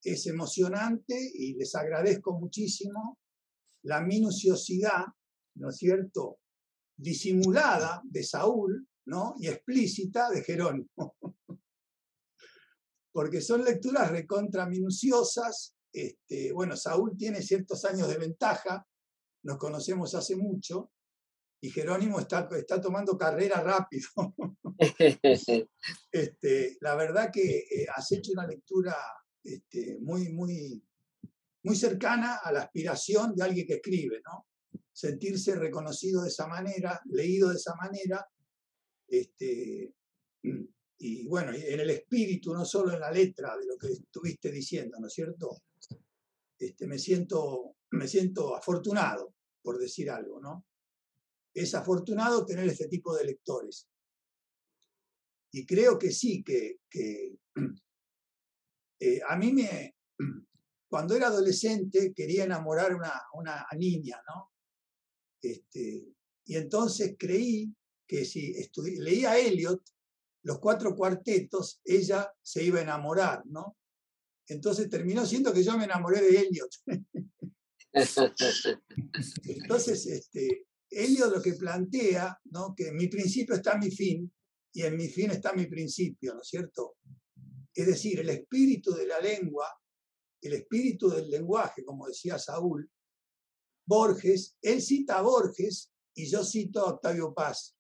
S4: es emocionante y les agradezco muchísimo la minuciosidad, ¿no es cierto?, disimulada de Saúl, ¿no?, y explícita de Jerónimo. Porque son lecturas recontra minuciosas. Bueno, Saúl tiene ciertos años de ventaja, nos conocemos hace mucho, y Jerónimo está tomando carrera rápido. La verdad que has hecho una lectura muy, muy, muy cercana a la aspiración de alguien que escribe, ¿no? Sentirse reconocido de esa manera, leído de esa manera, y bueno, en el espíritu, no solo en la letra de lo que estuviste diciendo, ¿no es cierto? Me siento afortunado, por decir algo, ¿no? Es afortunado tener este tipo de lectores. Y creo que sí, que a mí cuando era adolescente quería enamorar a una niña, ¿no? Y entonces creí que si leía a Eliot, los 4 cuartetos, ella se iba a enamorar, ¿no? Entonces terminó siendo que yo me enamoré de Eliot. Entonces, Eliot lo que plantea, ¿no? Que en mi principio está mi fin y en mi fin está mi principio, ¿no es cierto? Es decir, el espíritu de la lengua, el espíritu del lenguaje, como decía Saúl, Borges, él cita a Borges y yo cito a Octavio Paz.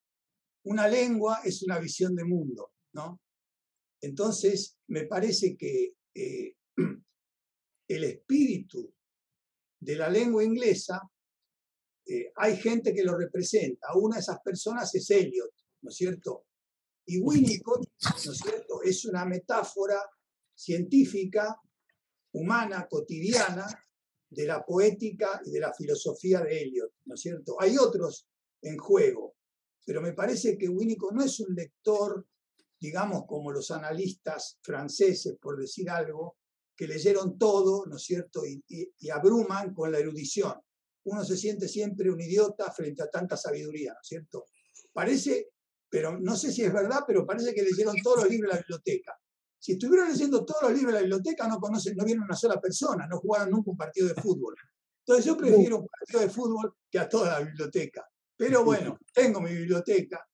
S4: Una lengua es una visión de mundo, ¿no? Entonces, me parece que el espíritu de la lengua inglesa, hay gente que lo representa. Una de esas personas es Eliot, ¿no es cierto? Y Winnicott, ¿no es cierto?, es una metáfora científica, humana, cotidiana, de la poética y de la filosofía de Eliot, ¿no es cierto? Hay otros en juego, pero me parece que Winnicott no es un lector, digamos, como los analistas franceses, por decir algo, que leyeron todo, ¿no es cierto?, y abruman con la erudición. Uno se siente siempre un idiota frente a tanta sabiduría, ¿no es cierto? Parece, pero no sé si es verdad, pero parece que leyeron todos los libros de la biblioteca. Si estuvieran leyendo todos los libros de la biblioteca, no vieron una sola persona, no jugaron nunca un partido de fútbol. Entonces yo prefiero un partido de fútbol que a toda la biblioteca. Pero bueno, tengo mi biblioteca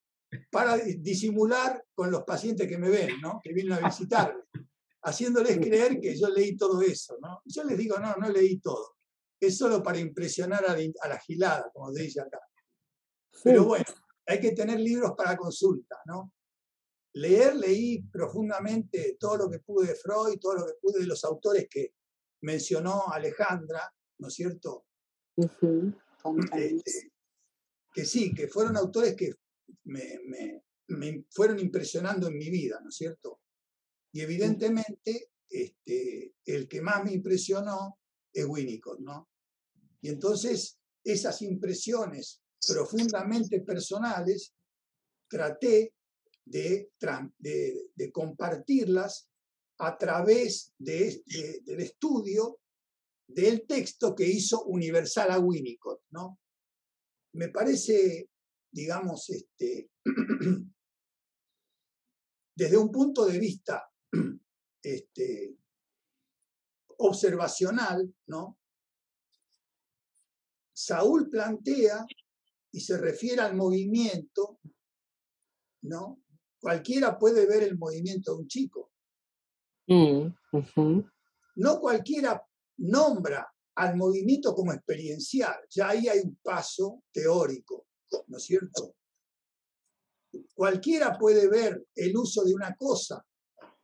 S4: para disimular con los pacientes que me ven, ¿no?, que vienen a visitarme, haciéndoles creer que yo leí todo eso, ¿no? Yo les digo, no leí todo. Es solo para impresionar a la gilada, como se dice acá. Pero bueno, hay que tener libros para consulta, ¿no? Leí profundamente todo lo que pude de Freud, todo lo que pude de los autores que mencionó Alejandra, ¿no es cierto? Que sí, que fueron autores que me fueron impresionando en mi vida, ¿no es cierto? Y evidentemente el que más me impresionó es Winnicott, ¿no? Y entonces esas impresiones profundamente personales traté de compartirlas a través del estudio del texto que hizo universal a Winnicott, ¿no? Me parece, digamos, desde un punto de vista observacional, ¿no? Saúl plantea y se refiere al movimiento, ¿no? Cualquiera puede ver el movimiento de un chico. No cualquiera nombra al movimiento como experiencial. Ya ahí hay un paso teórico, ¿no es cierto? Cualquiera puede ver el uso de una cosa,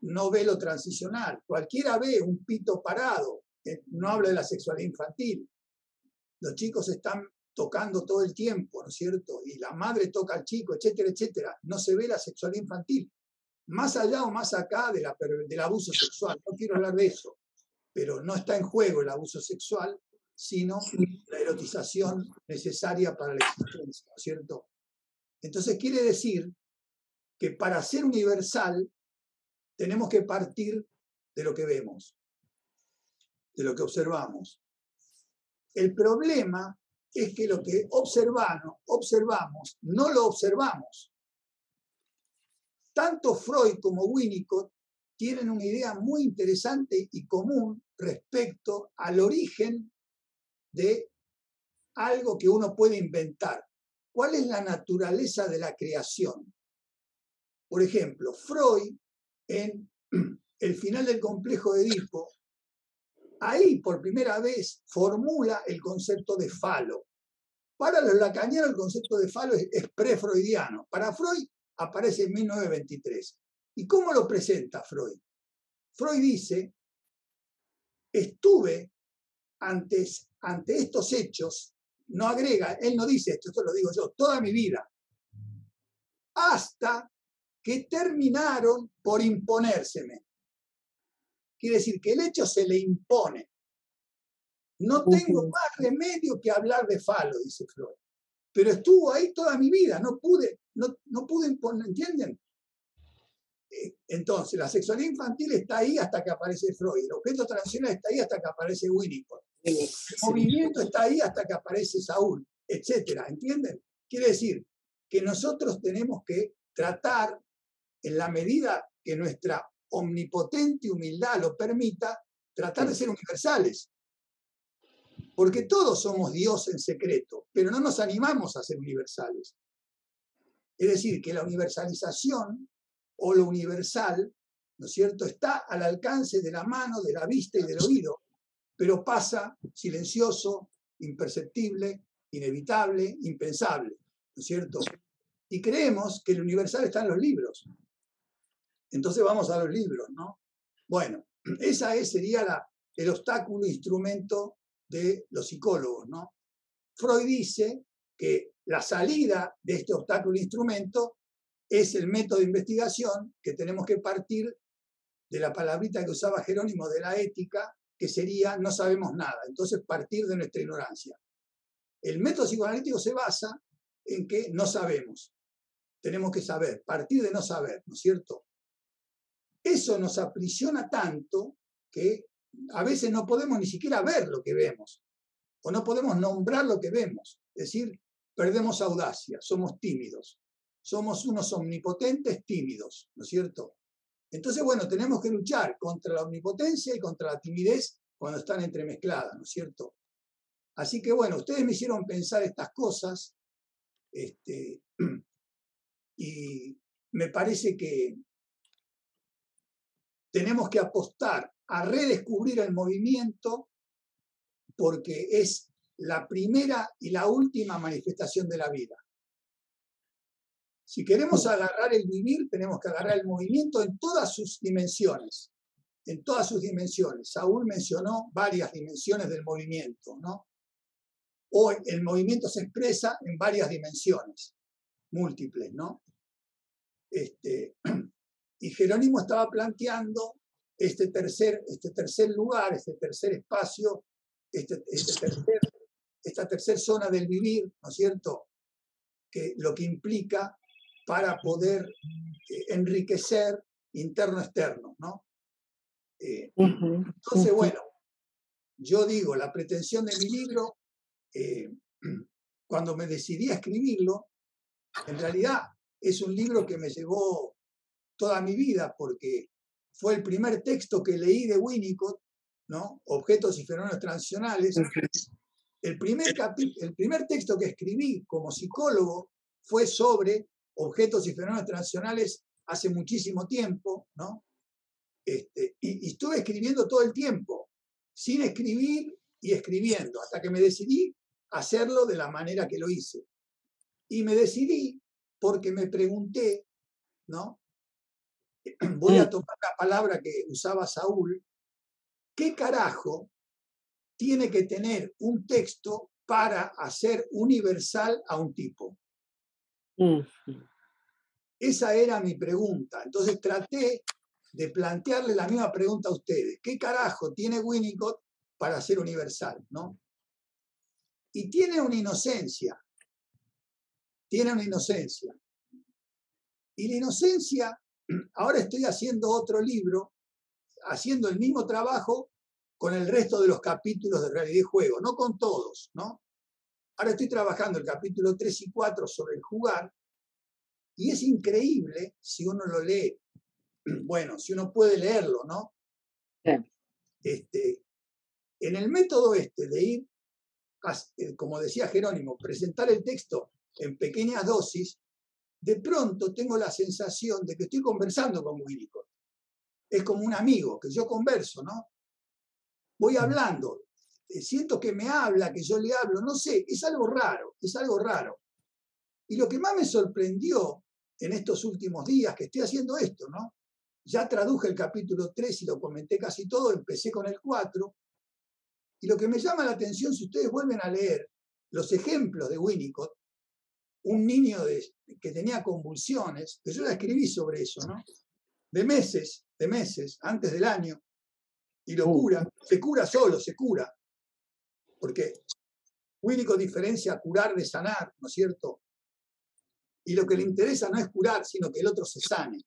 S4: no ve lo transicional. Cualquiera ve un pito parado, no habla de la sexualidad infantil. Los chicos están tocando todo el tiempo, ¿no es cierto? Y la madre toca al chico, etcétera, etcétera. No se ve la sexualidad infantil. Más allá o más acá del abuso sexual. No quiero hablar de eso, pero no está en juego el abuso sexual, sino la erotización necesaria para la existencia, ¿no es cierto? Entonces quiere decir que para ser universal tenemos que partir de lo que vemos, de lo que observamos. El problema es que lo que observamos, no lo observamos. Tanto Freud como Winnicott tienen una idea muy interesante y común respecto al origen de algo que uno puede inventar. ¿Cuál es la naturaleza de la creación? Por ejemplo, Freud, en El final del complejo de Edipo, ahí por primera vez formula el concepto de falo. Para los lacanianos el concepto de falo es pre-freudiano. Para Freud aparece en 1923. ¿Y cómo lo presenta Freud? Freud dice, estuve ante estos hechos, no agrega, él no dice esto lo digo yo, toda mi vida, hasta que terminaron por imponérseme. Quiere decir que el hecho se le impone. No tengo más remedio que hablar de falo, dice Freud. Pero estuvo ahí toda mi vida, no pude imponer, ¿entienden? Entonces, la sexualidad infantil está ahí hasta que aparece Freud, el objeto transicional está ahí hasta que aparece Winnicott, el movimiento está ahí hasta que aparece Saúl, etcétera, ¿entienden? Quiere decir que nosotros tenemos que tratar, en la medida que nuestra omnipotente humildad lo permita, tratar de ser universales. Porque todos somos Dios en secreto, pero no nos animamos a ser universales. Es decir, que la universalización o lo universal, ¿no es cierto?, está al alcance de la mano, de la vista y del oído, pero pasa silencioso, imperceptible, inevitable, impensable, ¿no es cierto? Y creemos que el universal está en los libros. Entonces vamos a los libros, ¿no? Bueno, esa sería el obstáculo instrumento de los psicólogos, ¿no? Freud dice que la salida de este obstáculo instrumento es el método de investigación, que tenemos que partir de la palabrita que usaba Jerónimo de la ética, que sería no sabemos nada, entonces partir de nuestra ignorancia. El método psicoanalítico se basa en que no sabemos, tenemos que saber, partir de no saber, ¿no es cierto? Eso nos aprisiona tanto que a veces no podemos ni siquiera ver lo que vemos, o no podemos nombrar lo que vemos, es decir, perdemos audacia, somos tímidos, somos unos omnipotentes tímidos, ¿no es cierto? Entonces, bueno, tenemos que luchar contra la omnipotencia y contra la timidez cuando están entremezcladas, ¿no es cierto? Así que, bueno, ustedes me hicieron pensar estas cosas, y me parece que tenemos que apostar a redescubrir el movimiento porque es la primera y la última manifestación de la vida. Si queremos agarrar el vivir, tenemos que agarrar el movimiento en todas sus dimensiones. En todas sus dimensiones. Saúl mencionó varias dimensiones del movimiento, ¿no? Hoy el movimiento se expresa en varias dimensiones, múltiples, ¿no? Y Jerónimo estaba planteando este tercer lugar, este tercer espacio, esta tercera zona del vivir, ¿no es cierto? Que lo que implica para poder enriquecer interno-externo, ¿no? Entonces, bueno, yo digo, la pretensión de mi libro, cuando me decidí a escribirlo, en realidad es un libro que me llevó toda mi vida, porque fue el primer texto que leí de Winnicott, ¿no? Objetos y fenómenos transicionales. El primer texto que escribí como psicólogo fue sobre objetos y fenómenos transicionales hace muchísimo tiempo, ¿no? Y estuve escribiendo todo el tiempo, sin escribir y escribiendo, hasta que me decidí a hacerlo de la manera que lo hice. Y me decidí porque me pregunté, ¿no? Voy a tomar la palabra que usaba Saúl, ¿qué carajo tiene que tener un texto para hacer universal a un tipo? Esa era mi pregunta. Entonces traté de plantearle la misma pregunta a ustedes. ¿Qué carajo tiene Winnicott para ser universal, ¿no? Y tiene una inocencia. Tiene una inocencia. Y la inocencia, ahora estoy haciendo otro libro, haciendo el mismo trabajo con el resto de los capítulos de Realidad y Juego, no con todos, ¿no? Ahora estoy trabajando el capítulo 3 y 4 sobre el jugar, y es increíble si uno lo lee. Bueno, si uno puede leerlo, ¿no? En el método de ir, como decía Jerónimo, presentar el texto en pequeñas dosis, de pronto tengo la sensación de que estoy conversando con Winnicott. Es como un amigo, que yo converso, ¿no? Voy hablando, siento que me habla, que yo le hablo, no sé, es algo raro, es algo raro. Y lo que más me sorprendió en estos últimos días que estoy haciendo esto, ¿no? Ya traduje el capítulo 3 y lo comenté casi todo, empecé con el 4. Y lo que me llama la atención, si ustedes vuelven a leer los ejemplos de Winnicott, un niño que tenía convulsiones, que yo la escribí sobre eso, ¿no? De meses, antes del año, y lo cura, se cura solo, se cura, porque Winnicott diferencia curar de sanar, ¿no es cierto? Y lo que le interesa no es curar, sino que el otro se sane.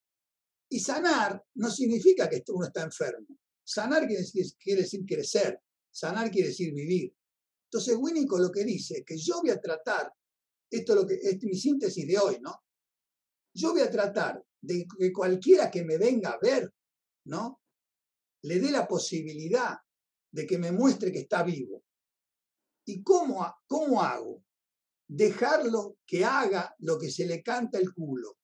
S4: Y sanar no significa que uno está enfermo. Sanar quiere decir crecer, sanar quiere decir vivir. Entonces Winnicott lo que dice, que yo voy a tratar, esto es mi síntesis de hoy, ¿no? Yo voy a tratar de que cualquiera que me venga a ver, ¿no? Le dé la posibilidad de que me muestre que está vivo. ¿Y cómo hago? Dejarlo que haga lo que se le canta el culo,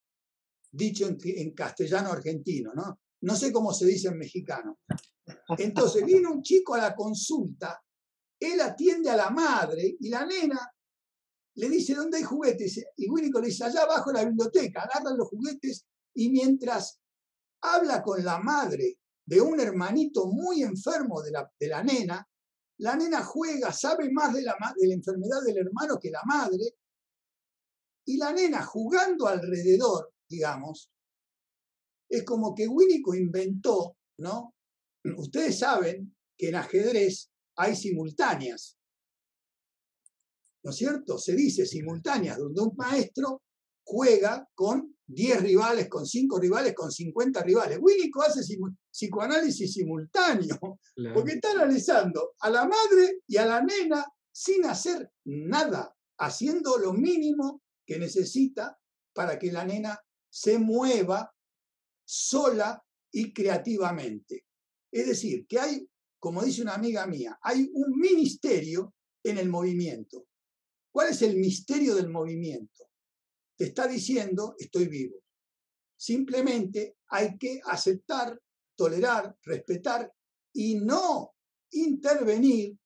S4: dicho en castellano argentino, ¿no? No sé cómo se dice en mexicano. Entonces viene un chico a la consulta, él atiende a la madre y la nena le dice, ¿dónde hay juguetes? Y Winnicott le dice, allá abajo en la biblioteca, agarran los juguetes y mientras habla con la madre de un hermanito muy enfermo de la nena juega, sabe más de la enfermedad del hermano que la madre, y la nena jugando alrededor, digamos, es como que Winnicott inventó, ¿no? Ustedes saben que en ajedrez hay simultáneas, ¿no es cierto? Se dice simultáneas, donde un maestro juega con 10 rivales, con 5 rivales, con 50 rivales. Winnicott hace psicoanálisis simultáneo, claro, porque está analizando a la madre y a la nena sin hacer nada, haciendo lo mínimo que necesita para que la nena se mueva sola y creativamente. Es decir, que hay, como dice una amiga mía, hay un ministerio en el movimiento. ¿Cuál es el misterio del movimiento? Te está diciendo, estoy vivo. Simplemente hay que aceptar, tolerar, respetar y no intervenir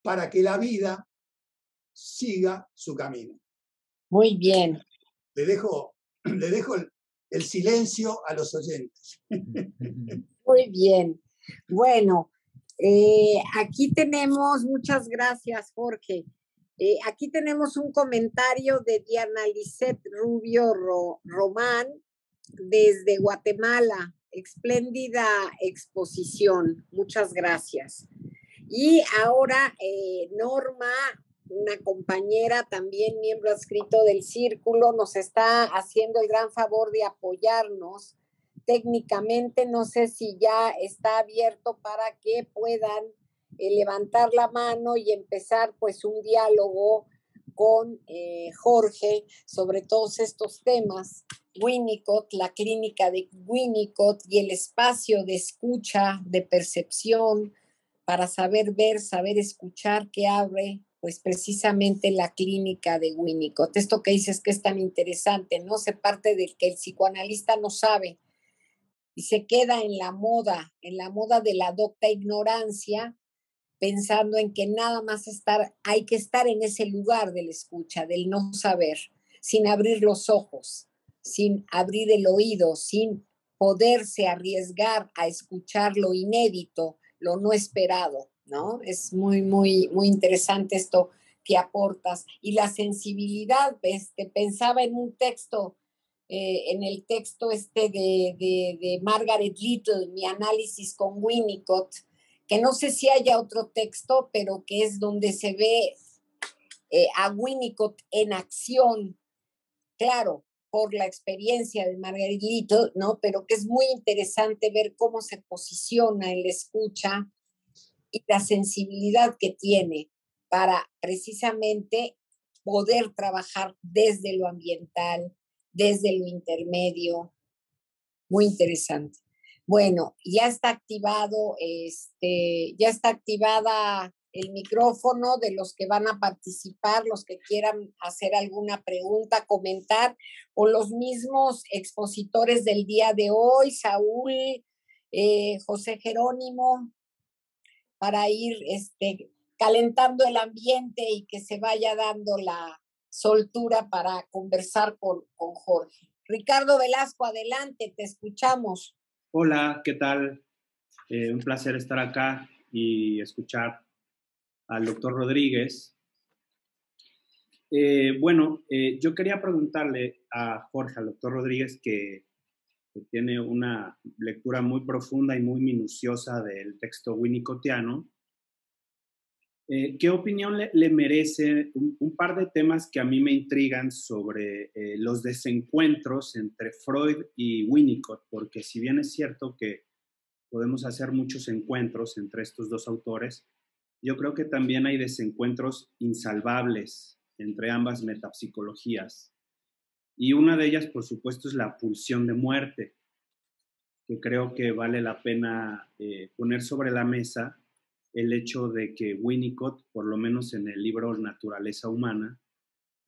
S4: para que la vida siga su camino.
S1: Muy bien.
S4: Le dejo el silencio a los oyentes.
S1: Muy bien. Bueno, aquí tenemos, muchas gracias, Jorge. Aquí tenemos un comentario de Diana Lisset Rubio Román desde Guatemala. Espléndida exposición. Muchas gracias. Y ahora Norma, una compañera, también miembro adscrito del círculo, nos está haciendo el gran favor de apoyarnos técnicamente. No sé si ya está abierto para que puedan levantar la mano y empezar pues un diálogo con Jorge sobre todos estos temas. Winnicott, la clínica de Winnicott y el espacio de escucha, de percepción, para saber ver, saber escuchar, que abre pues precisamente la clínica de Winnicott. Esto que dices que es tan interesante, ¿no? Se parte del que el psicoanalista no sabe y se queda en la moda de la docta ignorancia, pensando en que nada más hay que estar en ese lugar de la escucha, del no saber, sin abrir los ojos, sin abrir el oído, sin poderse arriesgar a escuchar lo inédito, lo no esperado, ¿no? Es muy, muy, muy interesante esto que aportas. Y la sensibilidad, pensaba en un texto, en el texto de Margaret Little, mi análisis con Winnicott, que no sé si haya otro texto, pero que es donde se ve a Winnicott en acción, claro, por la experiencia de Margaret Little, ¿no? Pero que es muy interesante ver cómo se posiciona en la escucha y la sensibilidad que tiene para precisamente poder trabajar desde lo ambiental, desde lo intermedio. Muy interesante. Bueno, ya está activado, ya está activada el micrófono de los que van a participar, los que quieran hacer alguna pregunta, comentar, o los mismos expositores del día de hoy, Saúl, José Jerónimo, para ir calentando el ambiente y que se vaya dando la soltura para conversar con Jorge. Ricardo Velasco, adelante, te escuchamos.
S5: Hola, ¿qué tal? Un placer estar acá y escuchar al doctor Rodríguez. Yo quería preguntarle a Jorge, al doctor Rodríguez, que tiene una lectura muy profunda y muy minuciosa del texto winnicottiano. ¿Qué opinión le merece un par de temas que a mí me intrigan sobre los desencuentros entre Freud y Winnicott? Porque si bien es cierto que podemos hacer muchos encuentros entre estos dos autores, yo creo que también hay desencuentros insalvables entre ambas metapsicologías. Y una de ellas, por supuesto, es la pulsión de muerte, que creo que vale la pena poner sobre la mesa el hecho de que Winnicott, por lo menos en el libro Naturaleza Humana,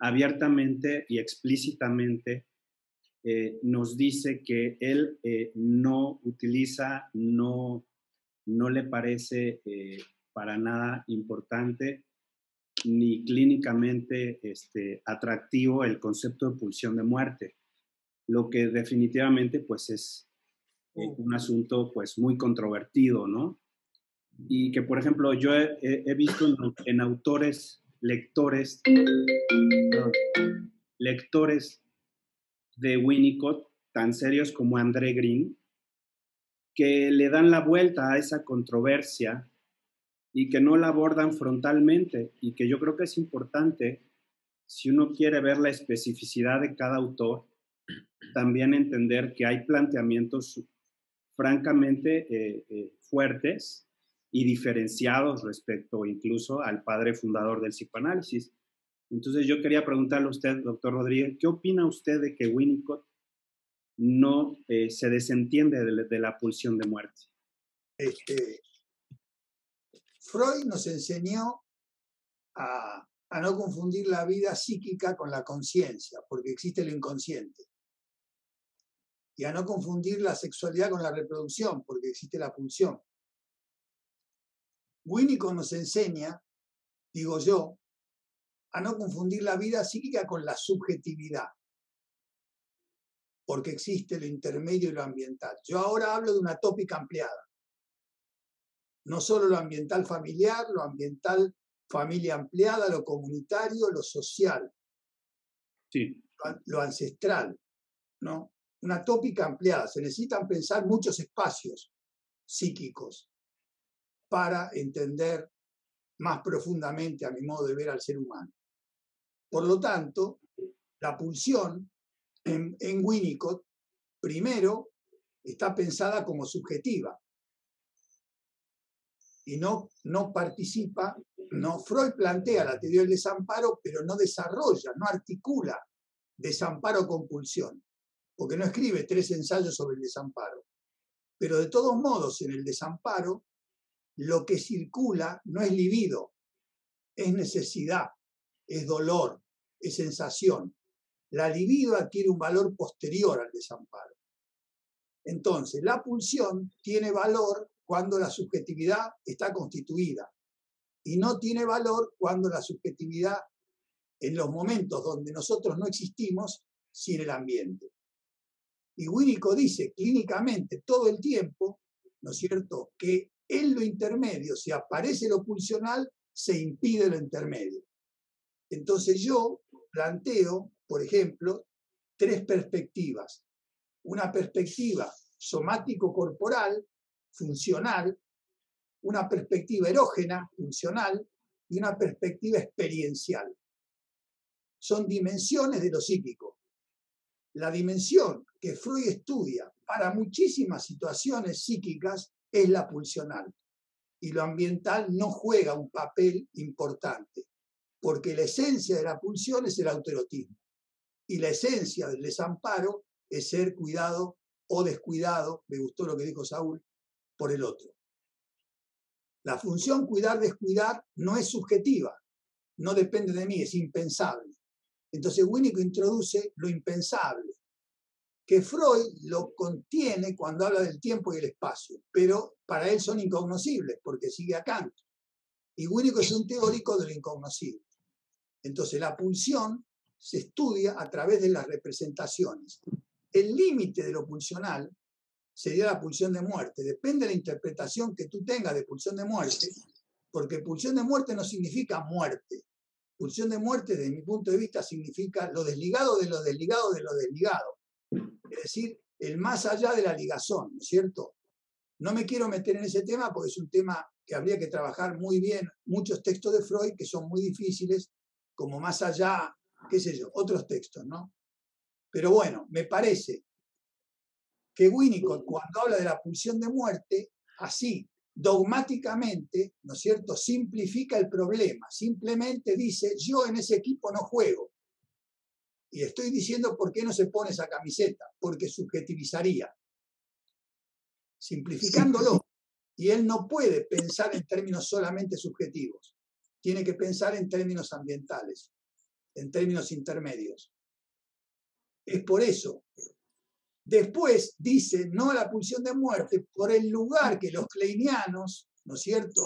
S5: abiertamente y explícitamente nos dice que él no utiliza, no le parece para nada importante ni clínicamente atractivo el concepto de pulsión de muerte, lo que definitivamente pues es un asunto pues muy controvertido, ¿no? Y que, por ejemplo, yo he visto en autores, lectores de Winnicott, tan serios como André Green, que le dan la vuelta a esa controversia y que no la abordan frontalmente, y que yo creo que es importante, si uno quiere ver la especificidad de cada autor, también entender que hay planteamientos francamente fuertes y diferenciados respecto incluso al padre fundador del psicoanálisis. Entonces yo quería preguntarle a usted, doctor Rodríguez, ¿qué opina usted de que Winnicott no se desentiende de la pulsión de muerte?
S4: Freud nos enseñó a no confundir la vida psíquica con la conciencia, porque existe lo inconsciente. Y a no confundir la sexualidad con la reproducción, porque existe la pulsión. Winnicott nos enseña, digo yo, a no confundir la vida psíquica con la subjetividad, porque existe lo intermedio y lo ambiental. Yo ahora hablo de una tópica ampliada. No solo lo ambiental familiar, lo ambiental familia ampliada, lo comunitario, lo social,
S5: sí,
S4: lo ancestral, ¿no? Una tópica ampliada. Se necesitan pensar muchos espacios psíquicos para entender más profundamente, a mi modo de ver, al ser humano. Por lo tanto, la pulsión en Winnicott, primero, está pensada como subjetiva y no participa. No, Freud plantea la teoría del desamparo, pero no desarrolla, no articula desamparo con pulsión, porque no escribe 3 ensayos sobre el desamparo. Pero de todos modos, en el desamparo, lo que circula no es libido, es necesidad, es dolor, es sensación. La libido adquiere un valor posterior al desamparo. Entonces, la pulsión tiene valor cuando la subjetividad está constituida y no tiene valor cuando la subjetividad, en los momentos donde nosotros no existimos, sin el ambiente. Y Winnicott dice clínicamente todo el tiempo, ¿no es cierto?, que en lo intermedio, si aparece lo pulsional, se impide lo intermedio. Entonces yo planteo, por ejemplo, 3 perspectivas. Una perspectiva somático-corporal, funcional, una perspectiva erógena, funcional, y una perspectiva experiencial. Son dimensiones de lo psíquico. La dimensión que Freud estudia para muchísimas situaciones psíquicas es la pulsional. Y lo ambiental no juega un papel importante, porque la esencia de la pulsión es el autoerotismo. Y la esencia del desamparo es ser cuidado o descuidado, me gustó lo que dijo Saúl, por el otro. La función cuidar-descuidar no es subjetiva, no depende de mí, es impensable. Entonces Winnicott introduce lo impensable, que Freud lo contiene cuando habla del tiempo y el espacio, pero para él son incognoscibles, porque sigue a Kant. Y Winnicott es un teórico de lo incognoscible. Entonces la pulsión se estudia a través de las representaciones. El límite de lo pulsional sería la pulsión de muerte. Depende de la interpretación que tú tengas de pulsión de muerte, porque pulsión de muerte no significa muerte. pulsión de muerte, desde mi punto de vista, significa lo desligado de lo desligado de lo desligado. Es decir, el más allá de la ligazón, ¿no es cierto? No me quiero meter en ese tema porque es un tema que habría que trabajar muy bien. Muchos textos de Freud que son muy difíciles, como más allá, qué sé yo, otros textos, ¿no? Pero bueno, me parece que Winnicott, cuando habla de la pulsión de muerte, así, dogmáticamente, ¿no es cierto?, simplifica el problema. Simplemente dice, yo en ese equipo no juego. Y estoy diciendo por qué no se pone esa camiseta, porque subjetivizaría, simplificándolo. Y él no puede pensar en términos solamente subjetivos. Tiene que pensar en términos ambientales, en términos intermedios. Es por eso. Después dice no a la pulsión de muerte por el lugar que los kleinianos, ¿no es cierto?,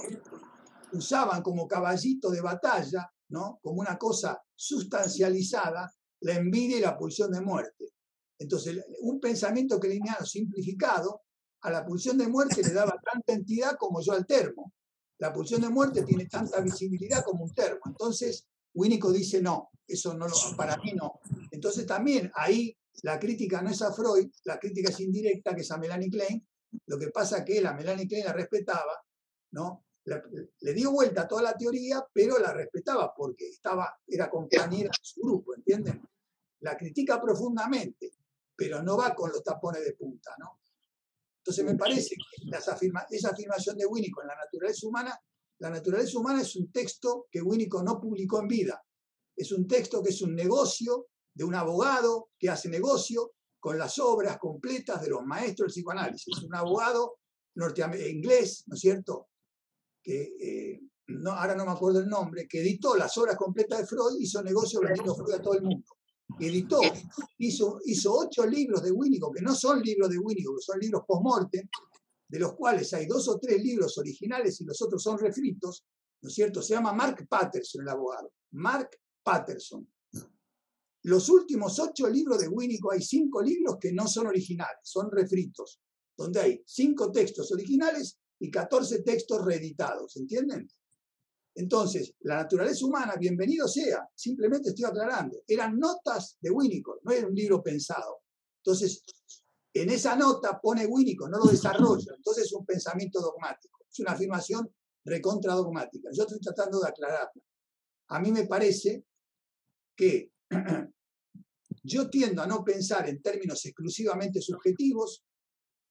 S4: usaban como caballito de batalla, ¿no?, como una cosa sustancializada, la envidia y la pulsión de muerte. Entonces, un pensamiento kleiniano simplificado a la pulsión de muerte le daba tanta entidad como yo al termo. La pulsión de muerte tiene tanta visibilidad como un termo. Entonces, Winnicott dice no, eso no para mí no. Entonces también ahí la crítica no es a Freud, la crítica es indirecta, que es a Melanie Klein. Lo que pasa es que él a Melanie Klein la respetaba, ¿no? Le dio vuelta a toda la teoría, pero la respetaba porque era compañera de su grupo, ¿entienden? La critica profundamente, pero no va con los tapones de punta, ¿no? Entonces me parece que esa afirmación de Winnicott en la naturaleza humana es un texto que Winnicott no publicó en vida. Es un texto que es un negocio de un abogado que hace negocio con las obras completas de los maestros del psicoanálisis. Un abogado inglés, ¿no es cierto?, que ahora no me acuerdo el nombre, que editó las obras completas de Freud, hizo negocio vendiendo Freud a todo el mundo. Hizo 8 libros de Winnicott, que no son libros de Winnicott, que son libros post-mortem, de los cuales hay 2 o 3 libros originales y los otros son refritos, ¿no es cierto? Se llama Mark Patterson, el abogado. Mark Patterson. Los últimos 8 libros de Winnicott, hay 5 libros que no son originales, son refritos, donde hay 5 textos originales y 14 textos reeditados, ¿entienden? Entonces, la naturaleza humana, bienvenido sea, simplemente estoy aclarando, eran notas de Winnicott, no era un libro pensado. Entonces, en esa nota pone Winnicott, no lo desarrolla, entonces es un pensamiento dogmático, es una afirmación recontra dogmática. Yo estoy tratando de aclararla. A mí me parece que yo tiendo a no pensar en términos exclusivamente subjetivos.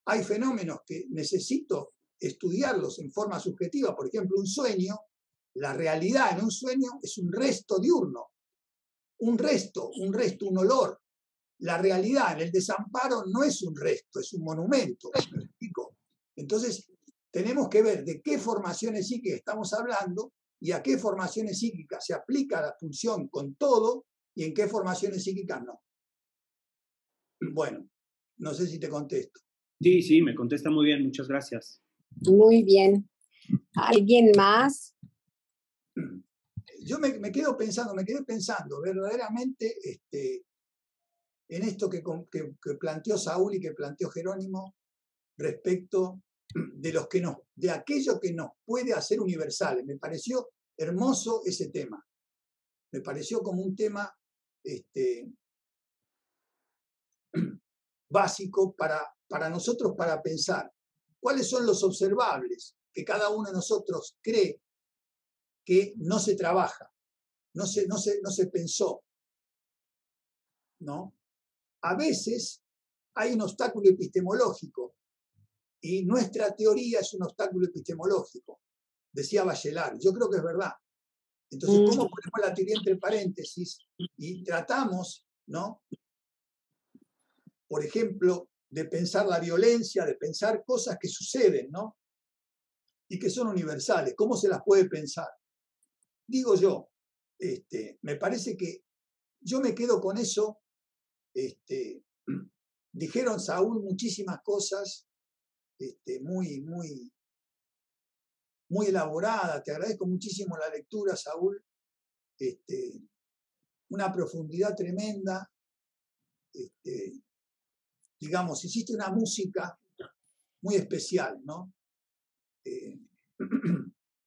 S4: Hay fenómenos que necesito estudiarlos en forma subjetiva, por ejemplo, un sueño. La realidad en un sueño es un resto diurno, un resto, un olor. La realidad en el desamparo no es un resto, es un monumento. ¿Me explico? Entonces, tenemos que ver de qué formaciones psíquicas estamos hablando y a qué formaciones psíquicas se aplica la pulsión con todo y en qué formaciones psíquicas no. Bueno, no sé si te contesto.
S5: Sí, me contesta muy bien, muchas gracias.
S1: Muy bien. ¿Alguien más?
S4: Yo me quedé pensando verdaderamente en esto que planteó Saúl y que planteó Jerónimo respecto de aquello que nos puede hacer universales. Me pareció hermoso ese tema. Me pareció como un tema básico para nosotros, para pensar cuáles son los observables que cada uno de nosotros cree que no se trabaja, no se pensó, ¿no? A veces hay un obstáculo epistemológico y nuestra teoría es un obstáculo epistemológico, decía Bachelard. Yo creo que es verdad. Entonces, ¿cómo ponemos la teoría entre paréntesis y tratamos, ¿no?, por ejemplo, de pensar la violencia, de pensar cosas que suceden, ¿no?, y que son universales? ¿Cómo se las puede pensar? Digo yo, me parece que yo me quedo con eso. Dijeron, Saúl, muchísimas cosas muy, muy, muy elaboradas. Te agradezco muchísimo la lectura, Saúl. Una profundidad tremenda. Digamos, hiciste una música muy especial, ¿no? Que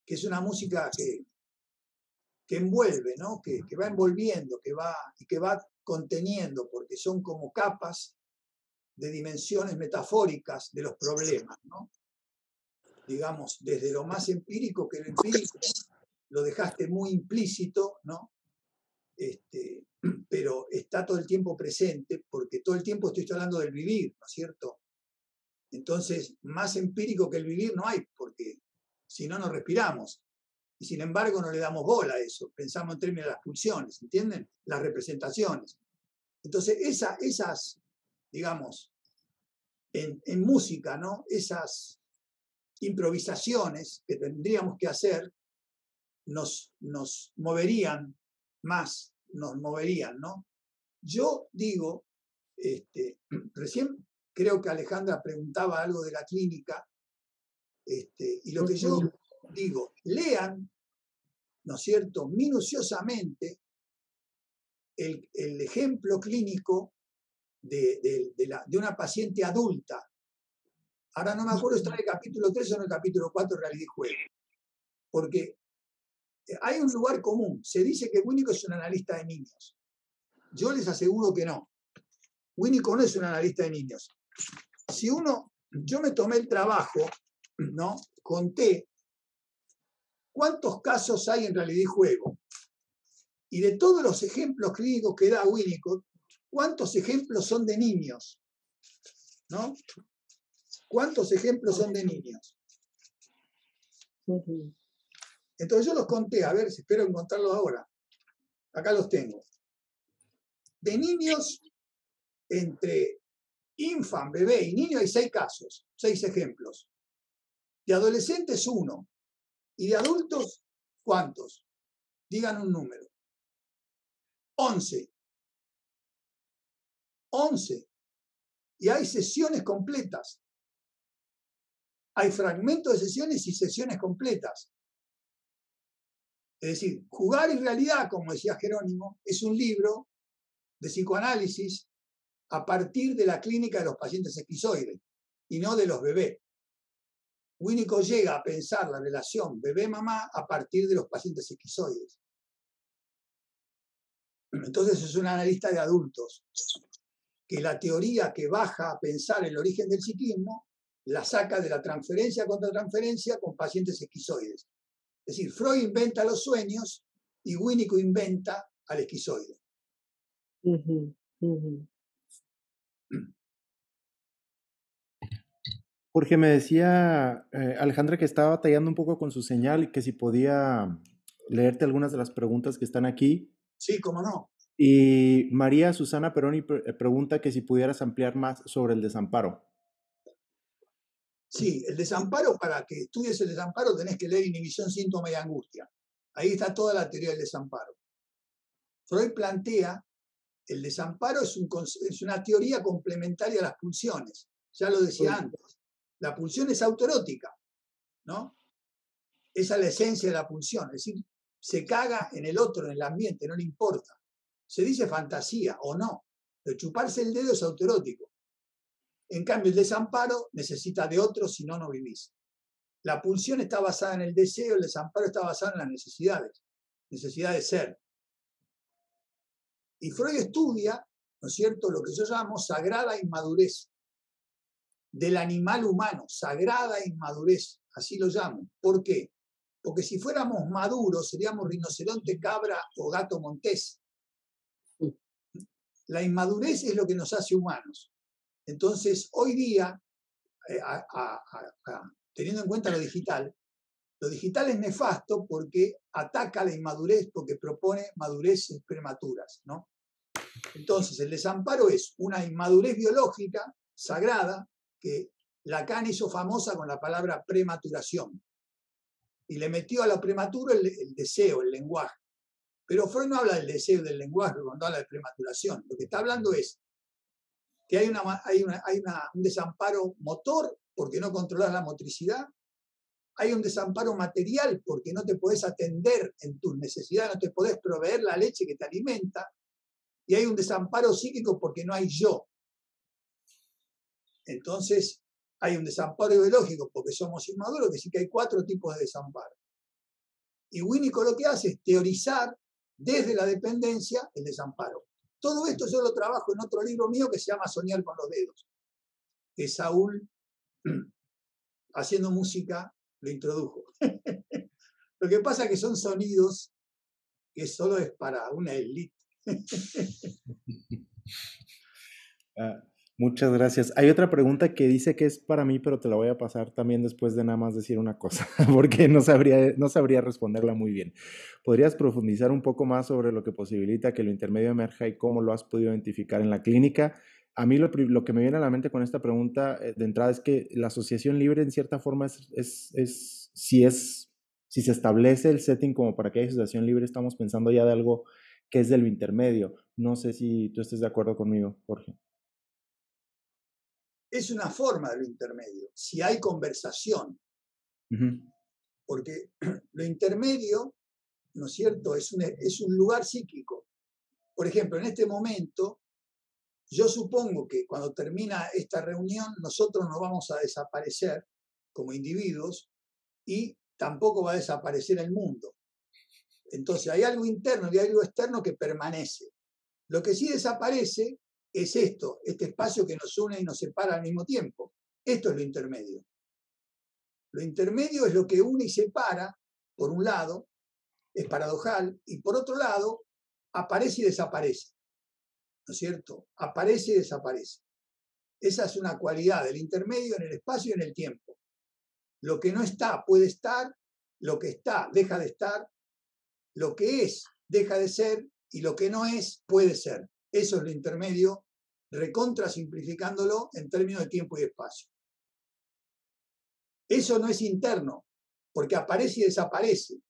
S4: es una música que envuelve, ¿no? Que va envolviendo, que va conteniendo, porque son como capas de dimensiones metafóricas de los problemas, ¿no? Digamos, desde lo más empírico, que lo empírico lo dejaste muy implícito, ¿no? Pero está todo el tiempo presente, porque todo el tiempo estoy hablando del vivir, ¿no es cierto? Entonces, más empírico que el vivir no hay, porque si no, no respiramos. Y sin embargo, no le damos bola a eso. Pensamos en términos de las pulsiones, ¿entienden? Las representaciones. Entonces, esas, digamos, en música, ¿no? Esas improvisaciones que tendríamos que hacer nos moverían más, nos moverían, ¿no? Yo digo, recién creo que Alejandra preguntaba algo de la clínica, y lo que yo digo, lean, ¿no es cierto?, minuciosamente el ejemplo clínico de una paciente adulta. Ahora no me acuerdo si está en el capítulo 3 o en el capítulo 4 de Realidad y Juego, porque hay un lugar común. Se dice que Winnicott es un analista de niños. Yo les aseguro que no. Winnicott no es un analista de niños. Yo me tomé el trabajo, ¿no? Conté cuántos casos hay en Realidad y Juego. Y de todos los ejemplos clínicos que da Winnicott, ¿cuántos ejemplos son de niños? ¿No? ¿Cuántos ejemplos son de niños? Entonces yo los conté, a ver si espero encontrarlos ahora. Acá los tengo. De niños, entre infant, bebé y niño hay 6 casos, 6 ejemplos. De adolescentes 1. Y de adultos, ¿cuántos? Digan un número. 11. 11. Y hay sesiones completas. Hay fragmentos de sesiones y sesiones completas. Es decir, Jugar y Realidad, como decía Jerónimo, es un libro de psicoanálisis a partir de la clínica de los pacientes esquizoides y no de los bebés. Winnicott llega a pensar la relación bebé-mamá a partir de los pacientes esquizoides. Entonces es un analista de adultos, que la teoría que baja a pensar el origen del psiquismo la saca de la transferencia contra transferencia con pacientes esquizoides. Es decir, Freud inventa los sueños y Winnicott inventa al esquizoide.
S3: Jorge, me decía Alejandra que estaba batallando un poco con su señal y que si podía leerte algunas de las preguntas que están aquí.
S4: Sí, cómo no.
S3: Y María Susana Peroni pregunta que si pudieras ampliar más sobre el desamparo.
S4: Sí, el desamparo, para que estudies el desamparo tenés que leer Inhibición, Síntoma y Angustia. Ahí está toda la teoría del desamparo. Freud plantea el desamparo es una teoría complementaria a las pulsiones. Ya lo decía antes. La pulsión es autoerótica, ¿no? Esa es la esencia de la pulsión. Es decir, se caga en el otro, en el ambiente, no le importa. Se dice fantasía o no, pero chuparse el dedo es autoerótico. En cambio, el desamparo necesita de otro, si no, no vivís. La pulsión está basada en el deseo, el desamparo está basado en las necesidades, necesidad de ser. Y Freud estudia, ¿no es cierto?, lo que yo llamo sagrada inmadurez del animal humano, sagrada inmadurez, así lo llamo. ¿Por qué? Porque si fuéramos maduros, seríamos rinoceronte, cabra o gato montés. La inmadurez es lo que nos hace humanos. Entonces, hoy día, teniendo en cuenta lo digital es nefasto porque ataca la inmadurez, porque propone madureces prematuras, ¿no? Entonces, el desamparo es una inmadurez biológica sagrada que Lacan hizo famosa con la palabra prematuración. Y le metió a lo prematuro el deseo, el lenguaje. Pero Freud no habla del deseo y del lenguaje cuando habla de prematuración. Lo que está hablando es que hay un desamparo motor porque no controlas la motricidad. Hay un desamparo material porque no te podés atender en tus necesidades, no te podés proveer la leche que te alimenta. Y hay un desamparo psíquico porque no hay yo. Entonces, hay un desamparo biológico porque somos inmaduros, que sí que hay 4 tipos de desamparo. Y Winnicott lo que hace es teorizar desde la dependencia el desamparo. Todo esto yo lo trabajo en otro libro mío que se llama Soñar con los dedos, que Saúl, haciendo música, lo introdujo. Lo que pasa es que son sonidos que solo es para una élite.
S3: Muchas gracias. Hay otra pregunta que dice que es para mí, pero te la voy a pasar también después de nada más decir una cosa, porque no sabría responderla muy bien. ¿Podrías profundizar un poco más sobre lo que posibilita que lo intermedio emerja y cómo lo has podido identificar en la clínica? A mí lo que me viene a la mente con esta pregunta de entrada es que la asociación libre en cierta forma si se establece el setting como para que haya asociación libre, estamos pensando ya de algo que es de lo intermedio. No sé si tú estés de acuerdo conmigo, Jorge.
S4: Es una forma de lo intermedio, si hay conversación. Porque lo intermedio, ¿no es cierto?, es un lugar psíquico. Por ejemplo, en este momento, yo supongo que cuando termina esta reunión, nosotros no vamos a desaparecer como individuos y tampoco va a desaparecer el mundo. Entonces, hay algo interno y hay algo externo que permanece. Lo que sí desaparece es esto, este espacio que nos une y nos separa al mismo tiempo. Esto es lo intermedio. Lo intermedio es lo que une y separa, por un lado, es paradojal, y por otro lado, aparece y desaparece. ¿No es cierto? Aparece y desaparece. Esa es una cualidad del intermedio en el espacio y en el tiempo. Lo que no está puede estar, lo que está deja de estar, lo que es deja de ser y lo que no es puede ser. Eso es lo intermedio, recontra simplificándolo en términos de tiempo y espacio. Eso no es interno, porque aparece y desaparece.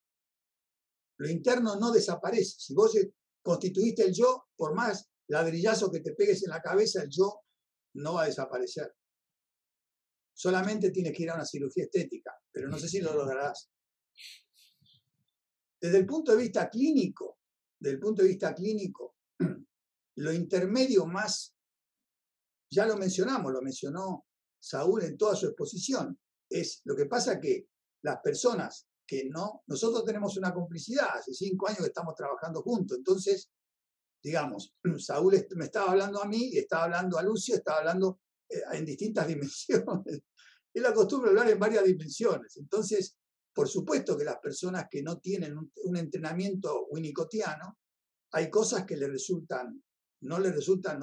S4: Lo interno no desaparece. Si vos constituiste el yo, por más ladrillazo que te pegues en la cabeza, el yo no va a desaparecer. Solamente tienes que ir a una cirugía estética, pero no sé si lo lograrás. Desde el punto de vista clínico, lo intermedio más, ya lo mencionamos, lo mencionó Saúl en toda su exposición, es lo que pasa que las personas que no, nosotros tenemos una complicidad, hace 5 años que estamos trabajando juntos, entonces, digamos, Saúl me estaba hablando a mí y estaba hablando a Lucio, estaba hablando en distintas dimensiones. Es la costumbre hablar en varias dimensiones. Entonces, por supuesto que las personas que no tienen un entrenamiento winnicottiano, hay cosas que no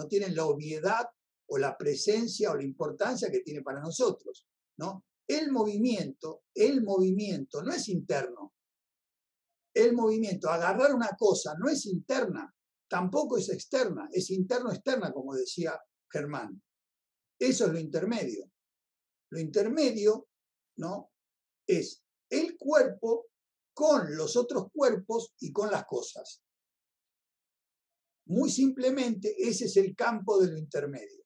S4: tienen la obviedad o la presencia o la importancia que tiene para nosotros, ¿no? El movimiento no es interno. El movimiento, agarrar una cosa, no es interna, tampoco es externa, es interno-externa, como decía Germán. Eso es lo intermedio. Lo intermedio, ¿no?, es el cuerpo con los otros cuerpos y con las cosas. Muy simplemente, ese es el campo de lo intermedio.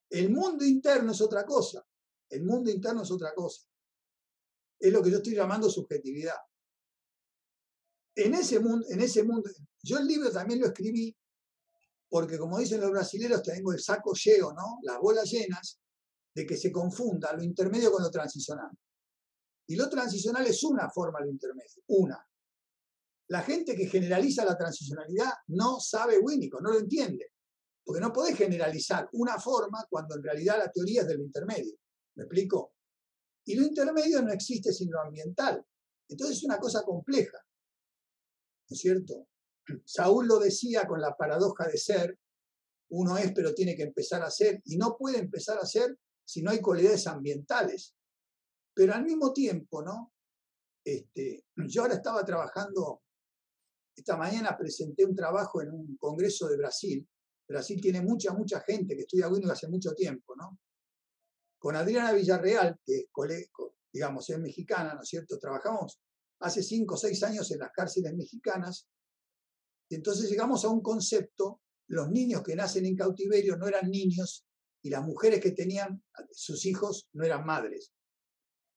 S4: El mundo interno es otra cosa. El mundo interno es otra cosa. Es lo que yo estoy llamando subjetividad. En ese mundo, yo el libro también lo escribí porque, como dicen los brasileños, tengo el saco lleno, ¿no?, las bolas llenas, de que se confunda lo intermedio con lo transicional. Y lo transicional es una forma de lo intermedio, una. La gente que generaliza la transicionalidad no sabe Winnicott, no lo entiende, porque no podés generalizar una forma cuando en realidad la teoría es de lo intermedio. ¿Me explico? Y lo intermedio no existe sin lo ambiental. Entonces es una cosa compleja, ¿no es cierto? Saúl lo decía con la paradoja de ser, uno es pero tiene que empezar a ser, y no puede empezar a ser si no hay cualidades ambientales. Pero al mismo tiempo, ¿no? Yo ahora estaba trabajando, esta mañana presenté un trabajo en un congreso de Brasil. Brasil tiene mucha gente que estudia Winnicott hace mucho tiempo, ¿no? Con Adriana Villarreal, que es digamos, es mexicana, ¿no es cierto? Trabajamos hace 5 o 6 años en las cárceles mexicanas, y entonces llegamos a un concepto: los niños que nacen en cautiverio no eran niños, y las mujeres que tenían sus hijos no eran madres.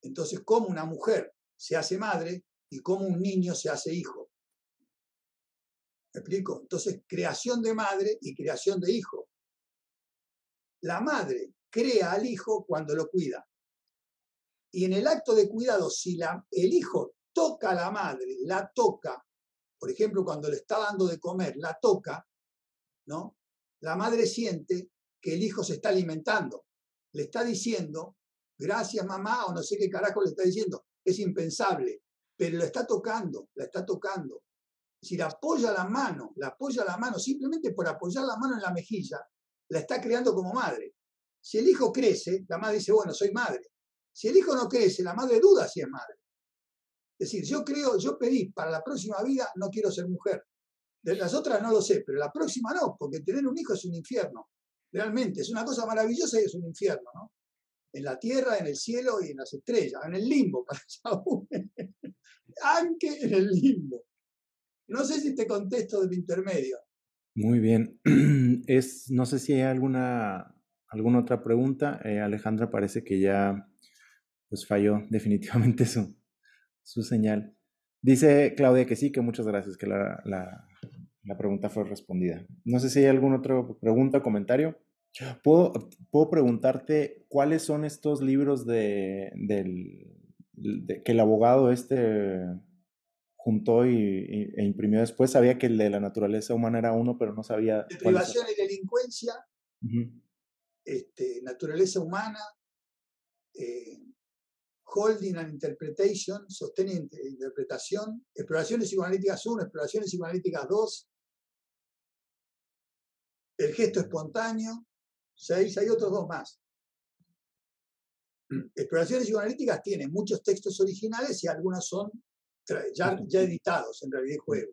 S4: Entonces, ¿cómo una mujer se hace madre y cómo un niño se hace hijo? ¿Me explico? Entonces, creación de madre y creación de hijo. La madre crea al hijo cuando lo cuida. Y en el acto de cuidado, si el hijo toca a la madre, la toca, por ejemplo, cuando le está dando de comer, la toca, ¿no? La madre siente que el hijo se está alimentando, le está diciendo, gracias mamá, o no sé qué carajo le está diciendo, es impensable, pero la está tocando, la está tocando. Si la apoya la mano, simplemente por apoyar la mano en la mejilla, la está creando como madre. Si el hijo crece, la madre dice, bueno, soy madre. Si el hijo no crece, la madre duda si es madre. Es decir, yo pedí para la próxima vida, no quiero ser mujer. De las otras no lo sé, pero la próxima no, porque tener un hijo es un infierno. Realmente, es una cosa maravillosa y es un infierno, ¿no? En la tierra, en el cielo y en las estrellas, en el limbo, para Saúl. Aunque en el limbo. No sé si te contesto de mi intermedio.
S3: Muy bien. No sé si hay alguna otra pregunta. Alejandra parece que ya pues falló definitivamente su señal. Dice Claudia que sí, que muchas gracias, que la pregunta fue respondida. No sé si hay alguna otra pregunta o comentario. ¿Puedo preguntarte cuáles son estos libros que el abogado juntó e imprimió después? Sabía que el de la naturaleza humana era uno, pero no sabía.
S4: De privación y delincuencia, naturaleza humana, holding and interpretation, sostén e interpretación, exploraciones psicoanalíticas 1, exploraciones psicoanalíticas 2, el gesto espontáneo, 6, hay otros 2 más. Exploraciones psicoanalíticas tienen muchos textos originales y algunos son ya editados en realidad juego.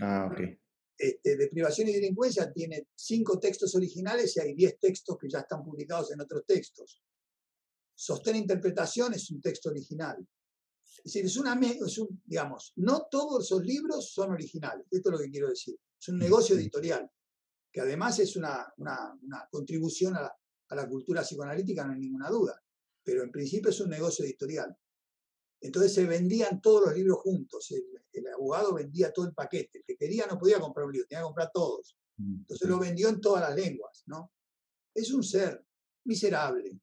S3: Ah, ok.
S4: De privación y delincuencia tiene 5 textos originales y hay 10 textos que ya están publicados en otros textos. Sostén e interpretación es un texto original. Es decir, digamos, no todos esos libros son originales. Esto es lo que quiero decir. Es un negocio editorial, que además es una contribución a la cultura psicoanalítica, no hay ninguna duda. Pero en principio es un negocio editorial. Entonces se vendían todos los libros juntos. El abogado vendía todo el paquete. El que quería no podía comprar un libro, tenía que comprar todos. Entonces lo vendió en todas las lenguas, ¿no? Es un ser miserable.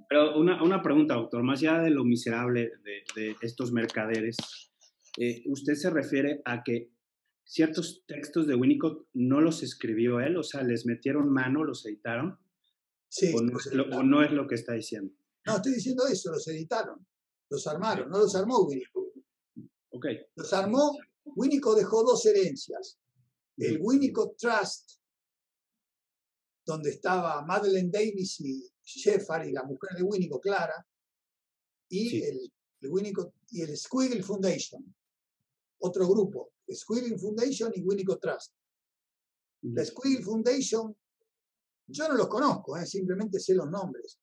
S5: Pero una pregunta, doctor, más allá de lo miserable de estos mercaderes, ¿usted se refiere a que ciertos textos de Winnicott no los escribió él? O sea, ¿les metieron mano, los editaron?
S4: Sí.
S5: ¿O no es lo que está diciendo?
S4: No, estoy diciendo eso, los editaron, los armaron, no los armó Winnicott.
S5: Okay.
S4: Los armó, Winnicott dejó 2 herencias. El Winnicott Trust, donde estaba Madeleine Davis y Shepard y la mujer de Winnicott, Clara, y sí. el Winnicott y el Squiggle Foundation, otro grupo, Squiggle Foundation y Winnicott Trust. La Squiggle Foundation, yo no los conozco, simplemente sé los nombres.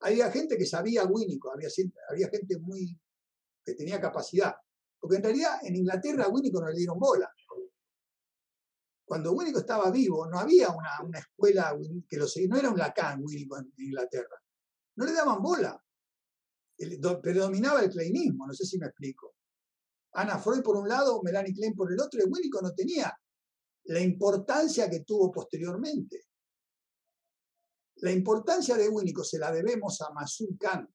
S4: Había gente que sabía Winnicott, había gente que tenía capacidad, porque en realidad en Inglaterra a Winnicott no le dieron bola. Cuando Winnicott estaba vivo, no había una escuela que lo seguía, no era un Lacan Winnicott en Inglaterra. No le daban bola. Predominaba el kleinismo, no sé si me explico. Anna Freud por un lado, Melanie Klein por el otro, y Winnicott no tenía la importancia que tuvo posteriormente. La importancia de Winnicott se la debemos a Masud Khan.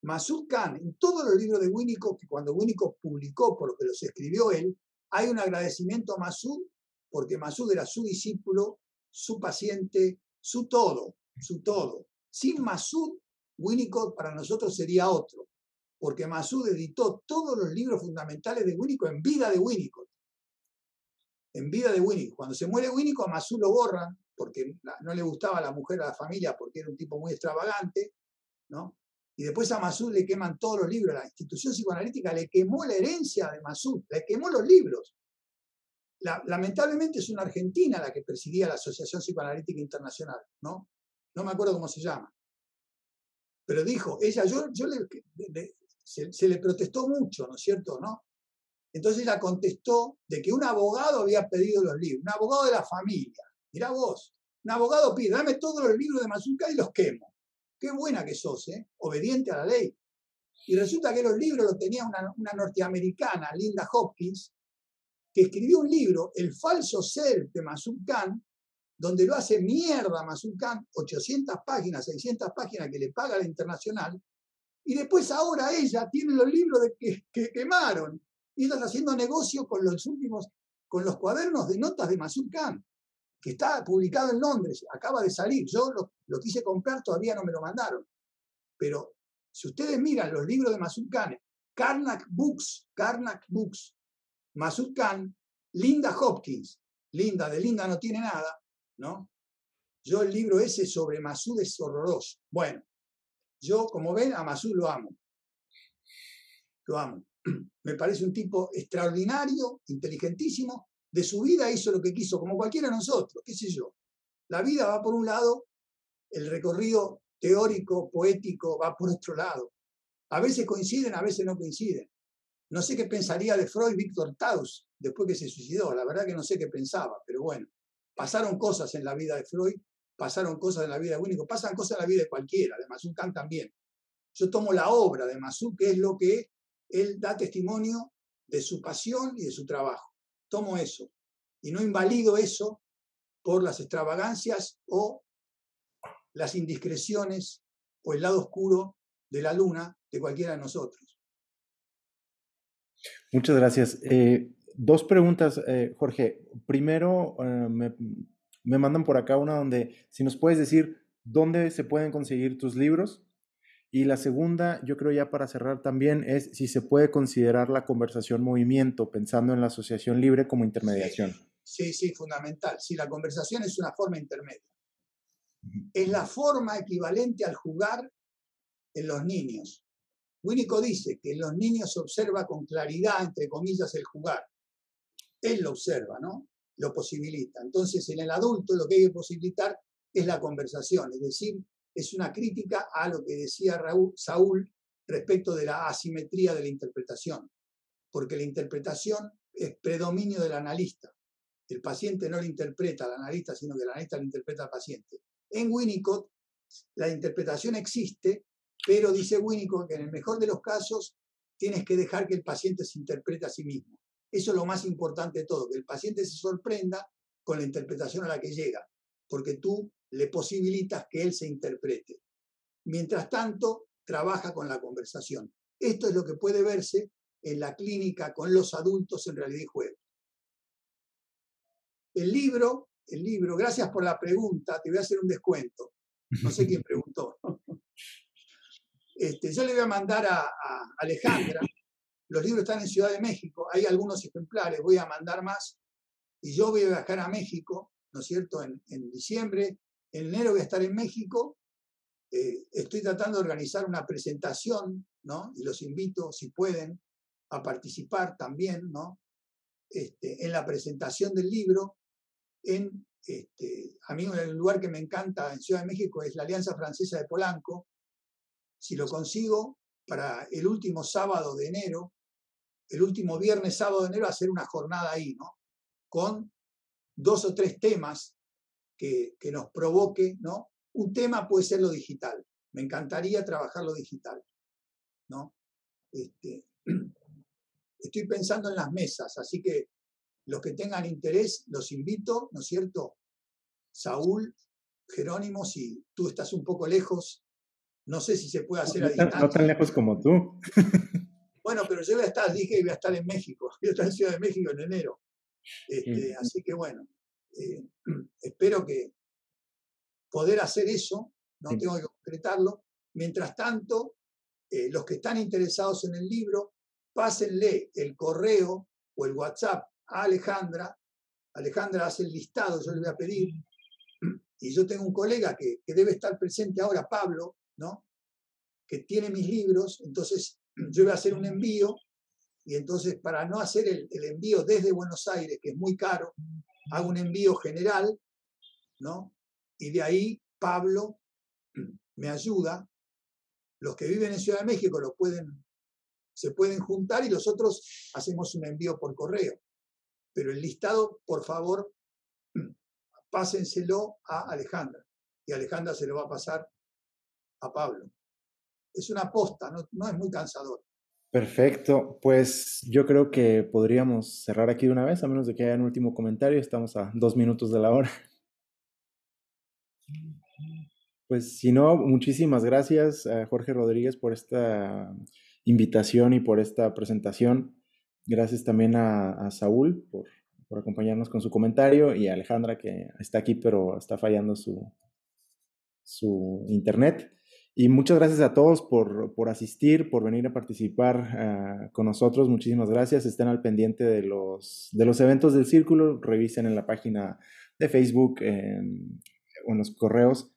S4: Masud Khan, en todos los libros de Winnicott, que cuando Winnicott publicó, por lo que los escribió él, hay un agradecimiento a Masud, porque Masud era su discípulo, su paciente, su todo, su todo. Sin Masud, Winnicott para nosotros sería otro, porque Masud editó todos los libros fundamentales de Winnicott en vida de Winnicott. En vida de Winnicott. Cuando se muere Winnicott, a Masud lo borran, porque no le gustaba a la mujer, a la familia, porque era un tipo muy extravagante, ¿no? Y después a Masud le queman todos los libros. La institución psicoanalítica le quemó la herencia de Masud, le quemó los libros. Lamentablemente es una argentina la que presidía la Asociación Psicoanalítica Internacional, ¿no? No me acuerdo cómo se llama. Pero dijo, ella, se le protestó mucho, ¿no es cierto? ¿No? Entonces ella contestó de que un abogado había pedido los libros, un abogado de la familia. Mirá vos, un abogado pide, dame todos los libros de Masud Khan y los quemo. Qué buena que sos, obediente a la ley. Y resulta que los libros los tenía una norteamericana, Linda Hopkins, que escribió un libro, El falso self de Masud Khan, donde lo hace mierda Masud Khan, 800 páginas, 600 páginas que le paga la internacional, Y después ahora ella tiene los libros que quemaron. Y ella está haciendo negocio con con los cuadernos de notas de Mazur Khan, que está publicado en Londres, acaba de salir. Yo lo quise comprar, todavía no me lo mandaron. Pero si ustedes miran los libros de Mazur Khan, Karnak Books, Mazur Khan, Linda Hopkins, Linda de Linda no tiene nada, ¿no? Yo el libro ese sobre Masud es horroroso. Bueno, yo, como ven, a Masud lo amo. Lo amo. Me parece un tipo extraordinario, inteligentísimo. De su vida hizo lo que quiso, como cualquiera de nosotros, qué sé yo. La vida va por un lado, el recorrido teórico, poético, va por otro lado. A veces coinciden, a veces no coinciden. No sé qué pensaría de Freud Víctor Taus después que se suicidó. La verdad que no sé qué pensaba, pero bueno. Pasaron cosas en la vida de Freud, pasaron cosas en la vida de Winnicott, pasan cosas en la vida de cualquiera, de Mazur Khan también. Yo tomo la obra de Mazur, que es lo que él da testimonio de su pasión y de su trabajo. Tomo eso y no invalido eso por las extravagancias o las indiscreciones o el lado oscuro de la luna de cualquiera de nosotros.
S3: Muchas gracias. Dos preguntas, Jorge. Primero, me mandan por acá una donde, si nos puedes decir dónde se pueden conseguir tus libros. Y la segunda, yo creo ya para cerrar también, es si se puede considerar la conversación movimiento, pensando en la asociación libre como intermediación.
S4: Sí, fundamental. Sí, la conversación es una forma intermedia. Es la forma equivalente al jugar en los niños. Winnicott dice que en los niños se observa con claridad, entre comillas, el jugar. Él lo observa, ¿no? Lo posibilita. Entonces, en el adulto lo que hay que posibilitar es la conversación, es decir, es una crítica a lo que decía Saúl respecto de la asimetría de la interpretación, porque la interpretación es predominio del analista. El paciente no lo interpreta al analista, sino que el analista lo interpreta al paciente. En Winnicott, la interpretación existe, pero dice Winnicott que en el mejor de los casos tienes que dejar que el paciente se interprete a sí mismo. Eso es lo más importante de todo, que el paciente se sorprenda con la interpretación a la que llega, porque tú le posibilitas que él se interprete. Mientras tanto, trabaja con la conversación. Esto es lo que puede verse en la clínica con los adultos en realidad y juego. El libro, gracias por la pregunta, te voy a hacer un descuento. No sé quién preguntó. Yo le voy a mandar a Alejandra. Los libros están en Ciudad de México, hay algunos ejemplares, voy a mandar más. Y yo voy a viajar a México, ¿no es cierto?, en diciembre. En enero voy a estar en México. Estoy tratando de organizar una presentación, ¿no? Y los invito, si pueden, a participar también, ¿no? En la presentación del libro. A mí el lugar que me encanta en Ciudad de México es la Alianza Francesa de Polanco. Si lo consigo, para el último sábado de enero, el último viernes, sábado de enero, hacer una jornada ahí, ¿no? Con 2 o 3 temas que nos provoque, ¿no? Un tema puede ser lo digital. Me encantaría trabajar lo digital, ¿no? Estoy pensando en las mesas, así que los que tengan interés, los invito, ¿no es cierto? Saúl, Jerónimo, si tú estás un poco lejos, no sé si se puede hacer a distancia.
S3: No tan lejos como tú.
S4: Bueno, pero yo voy a estar, dije que voy a estar en México, voy a estar en Ciudad de México en enero. Así que bueno, espero que poder hacer eso, no tengo que concretarlo. Mientras tanto, los que están interesados en el libro, pásenle el correo o el WhatsApp a Alejandra. Alejandra hace el listado, yo le voy a pedir. Y yo tengo un colega que debe estar presente ahora, Pablo, ¿no? Que tiene mis libros, entonces yo voy a hacer un envío, y entonces para no hacer el envío desde Buenos Aires, que es muy caro, hago un envío general, ¿no? Y de ahí Pablo me ayuda. Los que viven en Ciudad de México se pueden juntar y los otros hacemos un envío por correo. Pero el listado, por favor, pásenselo a Alejandra. Y Alejandra se lo va a pasar a Pablo. Es una posta, no es muy cansador.
S3: Perfecto, pues yo creo que podríamos cerrar aquí de una vez, a menos de que haya un último comentario. Estamos a 2 minutos de la hora. Pues si no, muchísimas gracias a Jorge Rodríguez por esta invitación y por esta presentación. Gracias también a Saúl por acompañarnos con su comentario y a Alejandra que está aquí pero está fallando su internet. Y muchas gracias a todos por asistir, por venir a participar con nosotros. Muchísimas gracias. Estén al pendiente de los eventos del Círculo. Revisen en la página de Facebook o en los correos